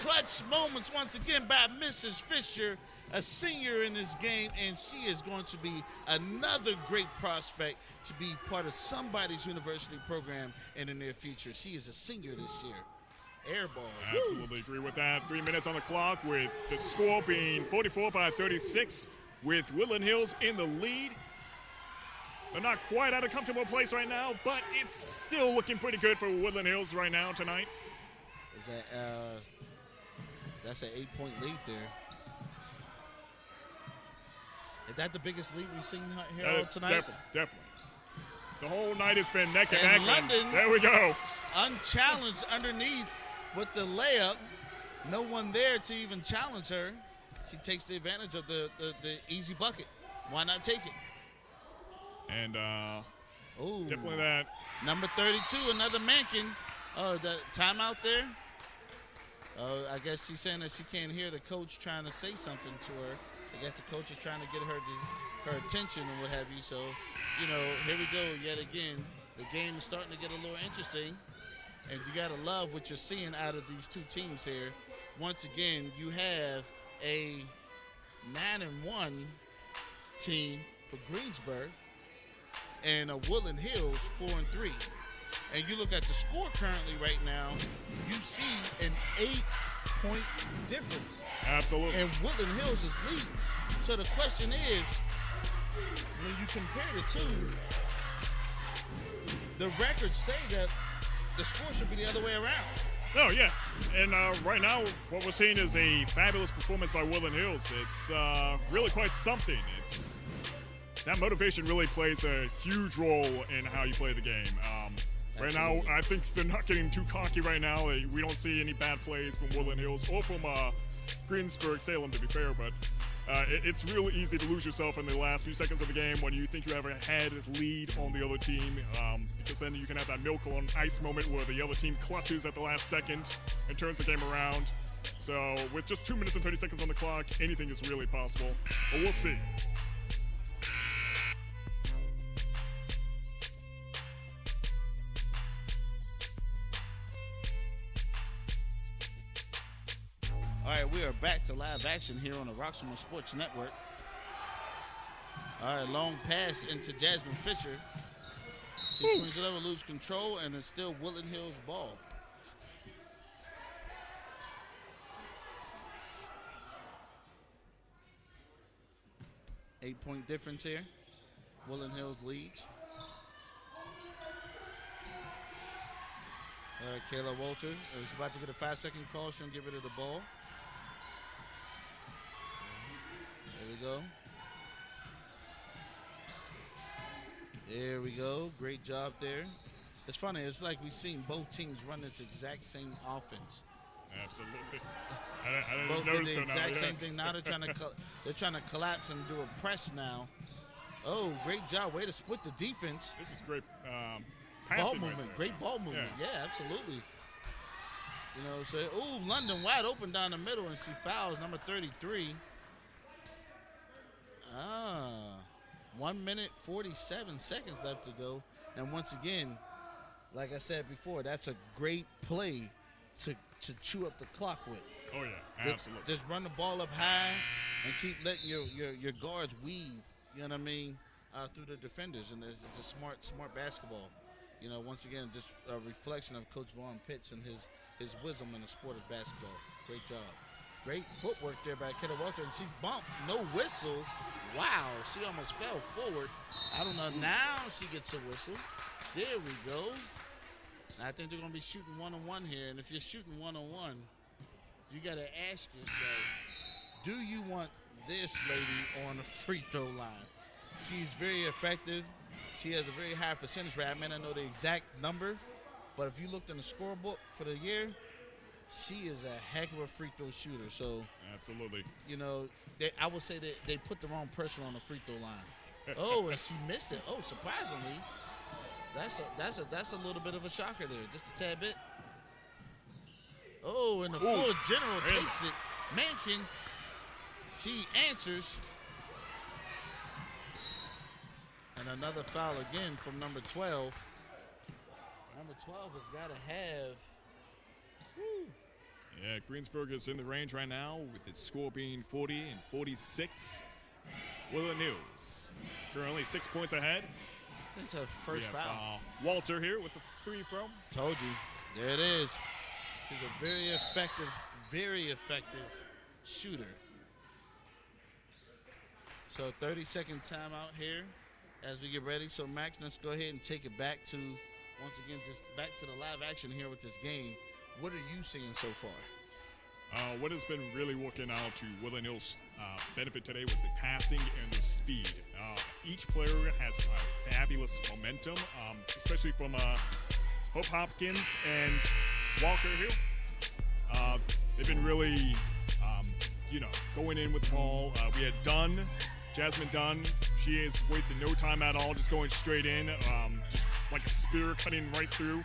Speaker 3: Clutch moments once again by Mrs. Fisher, a senior in this game, and she is going to be another great prospect to be part of somebody's university program in the near future. She is a senior this year. Air ball.
Speaker 2: Absolutely agree with that. 3 minutes on the clock, with the score being 44-36, with Woodland Hills in the lead. They're not quite at a comfortable place right now, but it's still looking pretty good for Woodland Hills right now tonight.
Speaker 3: Is that that's an 8-point lead there. Is that the biggest lead we've seen here all tonight?
Speaker 2: Definitely. The whole night has been neck and neck.
Speaker 3: London,
Speaker 2: there we go.
Speaker 3: Unchallenged underneath with the layup. No one there to even challenge her. She takes the advantage of the easy bucket. Why not take it?
Speaker 2: And definitely that.
Speaker 3: Number 32, another Mankin. Oh, the timeout there. I guess she's saying that she can't hear the coach trying to say something to her. I guess the coach is trying to get her attention and what have you. So, here we go yet again. The game is starting to get a little interesting. And you got to love what you're seeing out of these two teams here. Once again, you have a 9-1 team for Greensburg and a Woodland Hills 4-3. And you look at the score currently right now, you see an 8-point difference.
Speaker 2: Absolutely.
Speaker 3: And Woodland Hills is leading. So the question is, when you compare the two, the records say that the score should be the other way around.
Speaker 2: Oh, yeah. And right now, what we're seeing is a fabulous performance by Woodland Hills. It's really quite something. That motivation really plays a huge role in how you play the game. Right now, I think they're not getting too cocky right now. We don't see any bad plays from Woodland Hills or from Greensburg Salem, to be fair, but it's really easy to lose yourself in the last few seconds of the game when you think you have a head lead on the other team, because then you can have that milk on ice moment where the other team clutches at the last second and turns the game around. So with just 2 minutes and 30 seconds on the clock, anything is really possible, but we'll see.
Speaker 3: All right, we are back to live action here on the Roxamore Sports Network. All right, long pass into Jasmine Fisher. She swings it over, lose control, and it's still Woodland Hills ball. 8-point difference here. Woodland Hills leads. All right, Kayla Walters is about to get a 5-second call. She'll get rid of the ball. There we go. There we go. Great job there. It's funny. It's like we've seen both teams run this exact same offense.
Speaker 2: Absolutely. I didn't
Speaker 3: Both did
Speaker 2: notice
Speaker 3: the exact
Speaker 2: so
Speaker 3: same thing. Now they're trying to collapse and do a press now. Oh, great job. Way to split the defense.
Speaker 2: This is great
Speaker 3: ball
Speaker 2: passing
Speaker 3: movement.
Speaker 2: right there.
Speaker 3: Great ball movement. Yeah, absolutely. You know, so, London wide open down the middle, and she fouls number 33. 1 minute, 47 seconds left to go. And once again, like I said before, that's a great play to chew up the clock with.
Speaker 2: Oh, yeah, absolutely.
Speaker 3: Just run the ball up high and keep letting your guards weave, you know what I mean, through the defenders. And it's a smart basketball. You know, once again, just a reflection of Coach Vaughn Pitts and his wisdom in the sport of basketball. Great job. Great footwork there by Kayla Walter, and she's bumped. No whistle. Wow, she almost fell forward. I don't know. Now she gets a whistle. There we go. I think they're going to be shooting one-on-one here, and if you're shooting one-on-one, you got to ask yourself, do you want this lady on the free throw line? She's very effective. She has a very high percentage rate. I may not know the exact number, but if you looked in the scorebook for the year, she is a heck of a free throw shooter. So
Speaker 2: absolutely,
Speaker 3: you know, I would say that they put the wrong pressure on the free throw line. Oh, and she missed it. Oh, surprisingly, that's a little bit of a shocker there, just a tad bit. Oh, and the full general takes it. Mankin, she answers. And another foul again from number 12. Number 12 has got to have. Woo.
Speaker 2: Yeah, Greensburg is in the range right now with its score being 40 and 46. Woodland Hills currently 6 points ahead.
Speaker 3: That's her first foul.
Speaker 2: Walter here with the free throw.
Speaker 3: Told you. There it is. She's a very effective shooter. So 30-second timeout here as we get ready. So Max, let's go ahead and take it back to, once again, just back to the live action here with this game. What are you seeing so far?
Speaker 2: What has been really working out to Woodland Hills' benefit today was the passing and the speed. Each player has a fabulous momentum, especially from Hope Hopkins and Walker here. They've been really, going in with the ball. We had Jasmine Dunn. She is wasting no time at all, just going straight in, just like a spear cutting right through.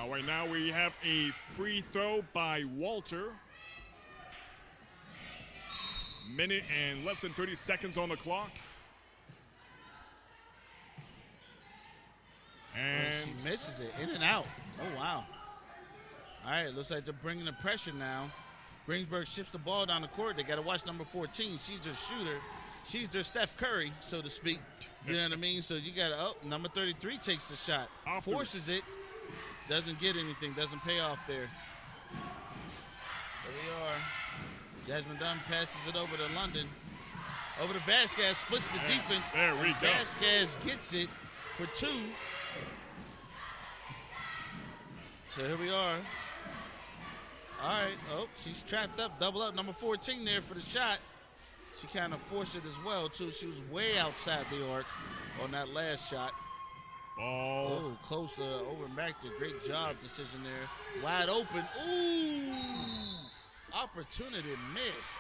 Speaker 2: Right now we have a free throw by Walter. Minute and less than 30 seconds on the clock. And
Speaker 3: she misses it, in and out. Oh, wow. All right, looks like they're bringing the pressure now. Greensburg shifts the ball down the court. They got to watch number 14. She's their shooter. She's their Steph Curry, so to speak. You know what I mean? So you got to, number 33 takes the shot. Forces it. Doesn't get anything. Doesn't pay off there. There we are. Jasmine Dunn passes it over to London. Over to Vasquez. Splits the defense.
Speaker 2: There we go.
Speaker 3: Vasquez gets it for 2. So here we are. All right. Oh, she's trapped up. Double up. Number 14 there for the shot. She kind of forced it as well, too. She was way outside the arc on that last shot. Oh, close over and back there. Great job decision there. Wide open. Ooh. Opportunity missed.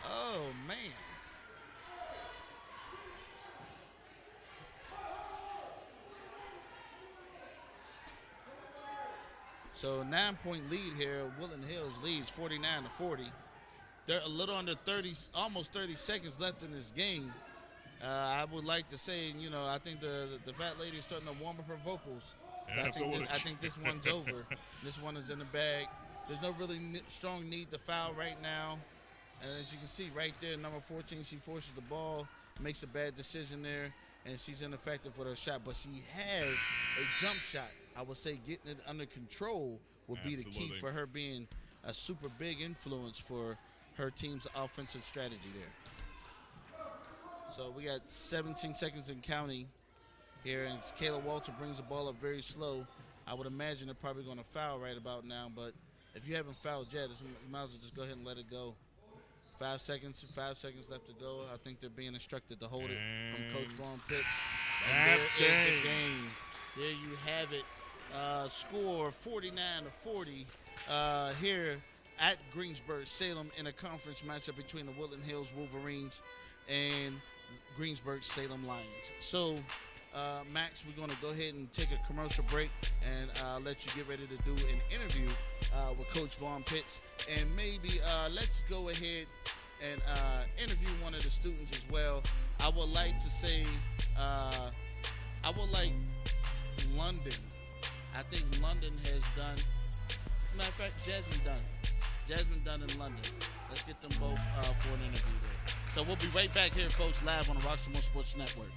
Speaker 3: Oh, man. So 9-point lead here. Woodland Hills leads 49-40. They're a little under 30, almost 30 seconds left in this game. I would like to say, I think the fat lady is starting to warm up her vocals.
Speaker 2: Yeah, absolutely.
Speaker 3: I think this one's over. This one is in the bag. There's no really strong need to foul right now. And as you can see right there, number 14, she forces the ball, makes a bad decision there, and she's ineffective with her shot. But she has a jump shot. I would say getting it under control would be the key for her being a super big influence for her team's offensive strategy there. So we got 17 seconds and counting here, and Kayla Walter brings the ball up very slow. I would imagine they're probably going to foul right about now, but if you haven't fouled yet, you might as well just go ahead and let it go. 5 seconds left to go. I think they're being instructed to hold it from Coach Vaughn Pitts.
Speaker 2: That's
Speaker 3: the game. There you have it. Score 49-40 here at Greensburg Salem in a conference matchup between the Woodland Hills Wolverines and Greensburg Salem Lions. So, Max, we're going to go ahead and take a commercial break and let you get ready to do an interview with Coach Vaughn Pitts. And maybe let's go ahead and interview one of the students as well. I would like to say, London. I think London has done, matter of fact, Jasmine Dunn in London. Let's get them both for an interview there. So we'll be right back here, folks, live on the Roxamore Sports Network.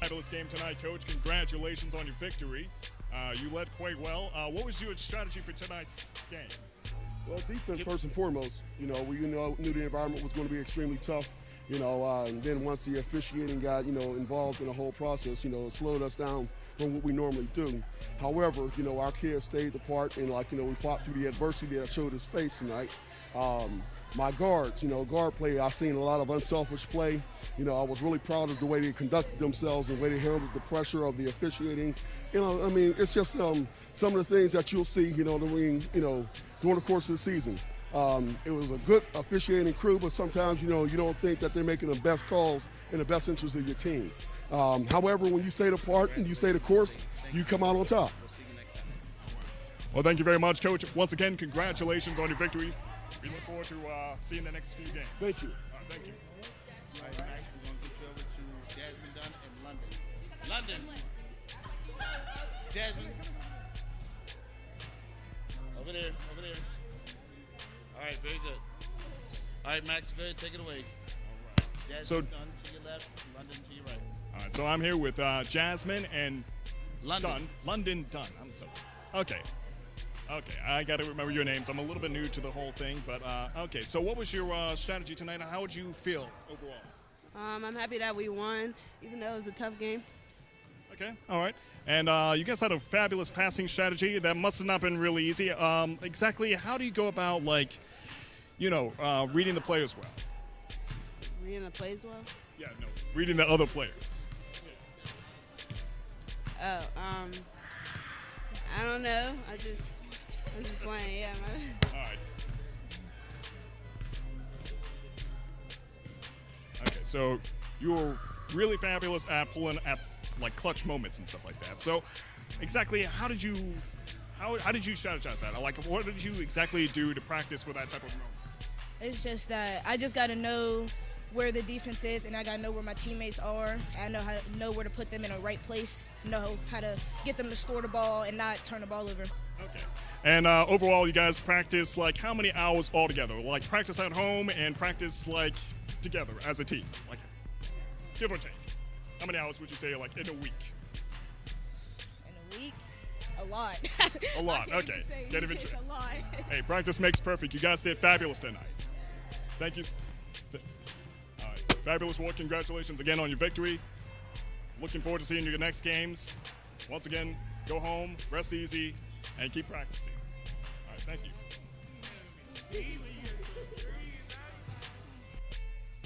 Speaker 2: Fabulous game tonight, Coach. Congratulations on your victory. You led quite well. What was your strategy for tonight's game?
Speaker 19: Well, defense first and foremost. You know, we knew the environment was going to be extremely tough. You know, and then once the officiating got, involved in the whole process, it slowed us down from what we normally do. However, our kids stayed the part, and we fought through the adversity that showed his face tonight. My guards, guard play, I've seen a lot of unselfish play. I was really proud of the way they conducted themselves and the way they handled the pressure of the officiating. It's just some of the things that you'll see, during the course of the season. It was a good officiating crew, but sometimes, you don't think that they're making the best calls in the best interest of your team. However, when you stay the part and you stay the course, you come out on top.
Speaker 2: Well, thank you very much, Coach. Once again, congratulations on your victory. We look forward to seeing the next few games.
Speaker 19: Thank you.
Speaker 2: Thank you.
Speaker 3: All right, Max, we're going to get you over to Jasmine Dunn in London. Jasmine. Over there. All right, very good. All right, Max, go ahead, take it away. All right. Jasmine Dunn to your left, London to your right.
Speaker 2: All right, so I'm here with Jasmine and
Speaker 3: London.
Speaker 2: London Dunn. I'm sorry. Okay, I got to remember your names. I'm a little bit new to the whole thing, but okay. So what was your strategy tonight? How would you feel overall?
Speaker 20: I'm happy that we won, even though it was a tough game.
Speaker 2: Okay, all right. And you guys had a fabulous passing strategy. That must have not been really easy. Exactly how do you go about, reading the players well?
Speaker 20: Reading the plays well?
Speaker 2: Yeah, no, reading the other players.
Speaker 20: Oh, I don't know. I'm just playing, yeah.
Speaker 2: All right. Okay, so you were really fabulous at pulling at clutch moments and stuff like that. So, exactly how did you strategize that? What did you exactly do to practice for that type of moment?
Speaker 21: It's just that I just got to know where the defense is, and I got to know where my teammates are. I know where to put them in the right place, know how to get them to score the ball and not turn the ball over.
Speaker 2: Okay. And overall, you guys practice how many hours all together? Practice at home and practice together as a team, give or take. How many hours would you say in a week?
Speaker 21: In a week? A lot.
Speaker 2: A lot. Okay.
Speaker 21: It's a lot.
Speaker 2: Hey, practice makes perfect. You guys did fabulous tonight. Thank you. All right. Fabulous work. Congratulations again on your victory. Looking forward to seeing your next games. Once again, go home, rest easy, and keep practicing. All right. Thank you.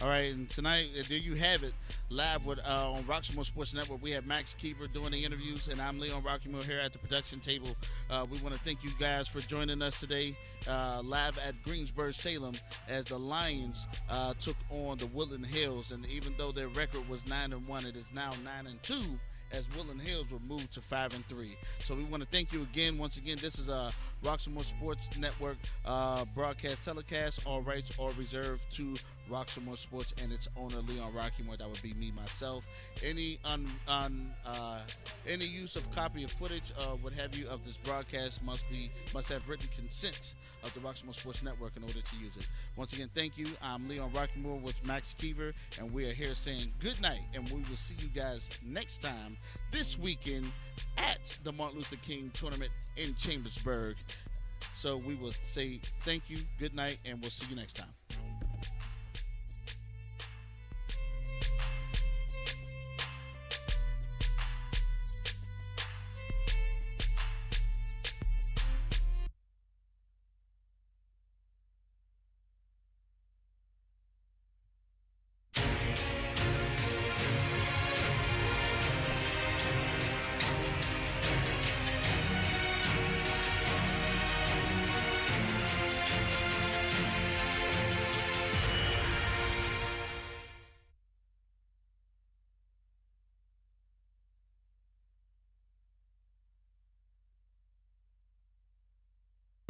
Speaker 3: All right, and tonight, there you have it. Live with on Roxamore Sports Network, we have Max Keeper doing the interviews, and I'm Leon Rockymore here at the production table. We want to thank you guys for joining us today, live at Greensburg Salem, as the Lions took on the Woodland Hills. And even though their record was 9-1, it is now 9-2 as Woodland Hills would move to 5-3. So we want to thank you again. Once again, this is a Roxamore Sports Network broadcast telecast. All rights are reserved to Roxamore Sports and its owner, Leon Rockymore. That would be me, myself. Any use of copy of footage, what have you, of this broadcast must have written consent of the Roxamore Sports Network in order to use it. Once again, thank you. I'm Leon Rockymore with Max Keever, and we are here saying good night, and we will see you guys next time this weekend at the Martin Luther King Tournament in Chambersburg. So we will say thank you, good night, and we'll see you next time.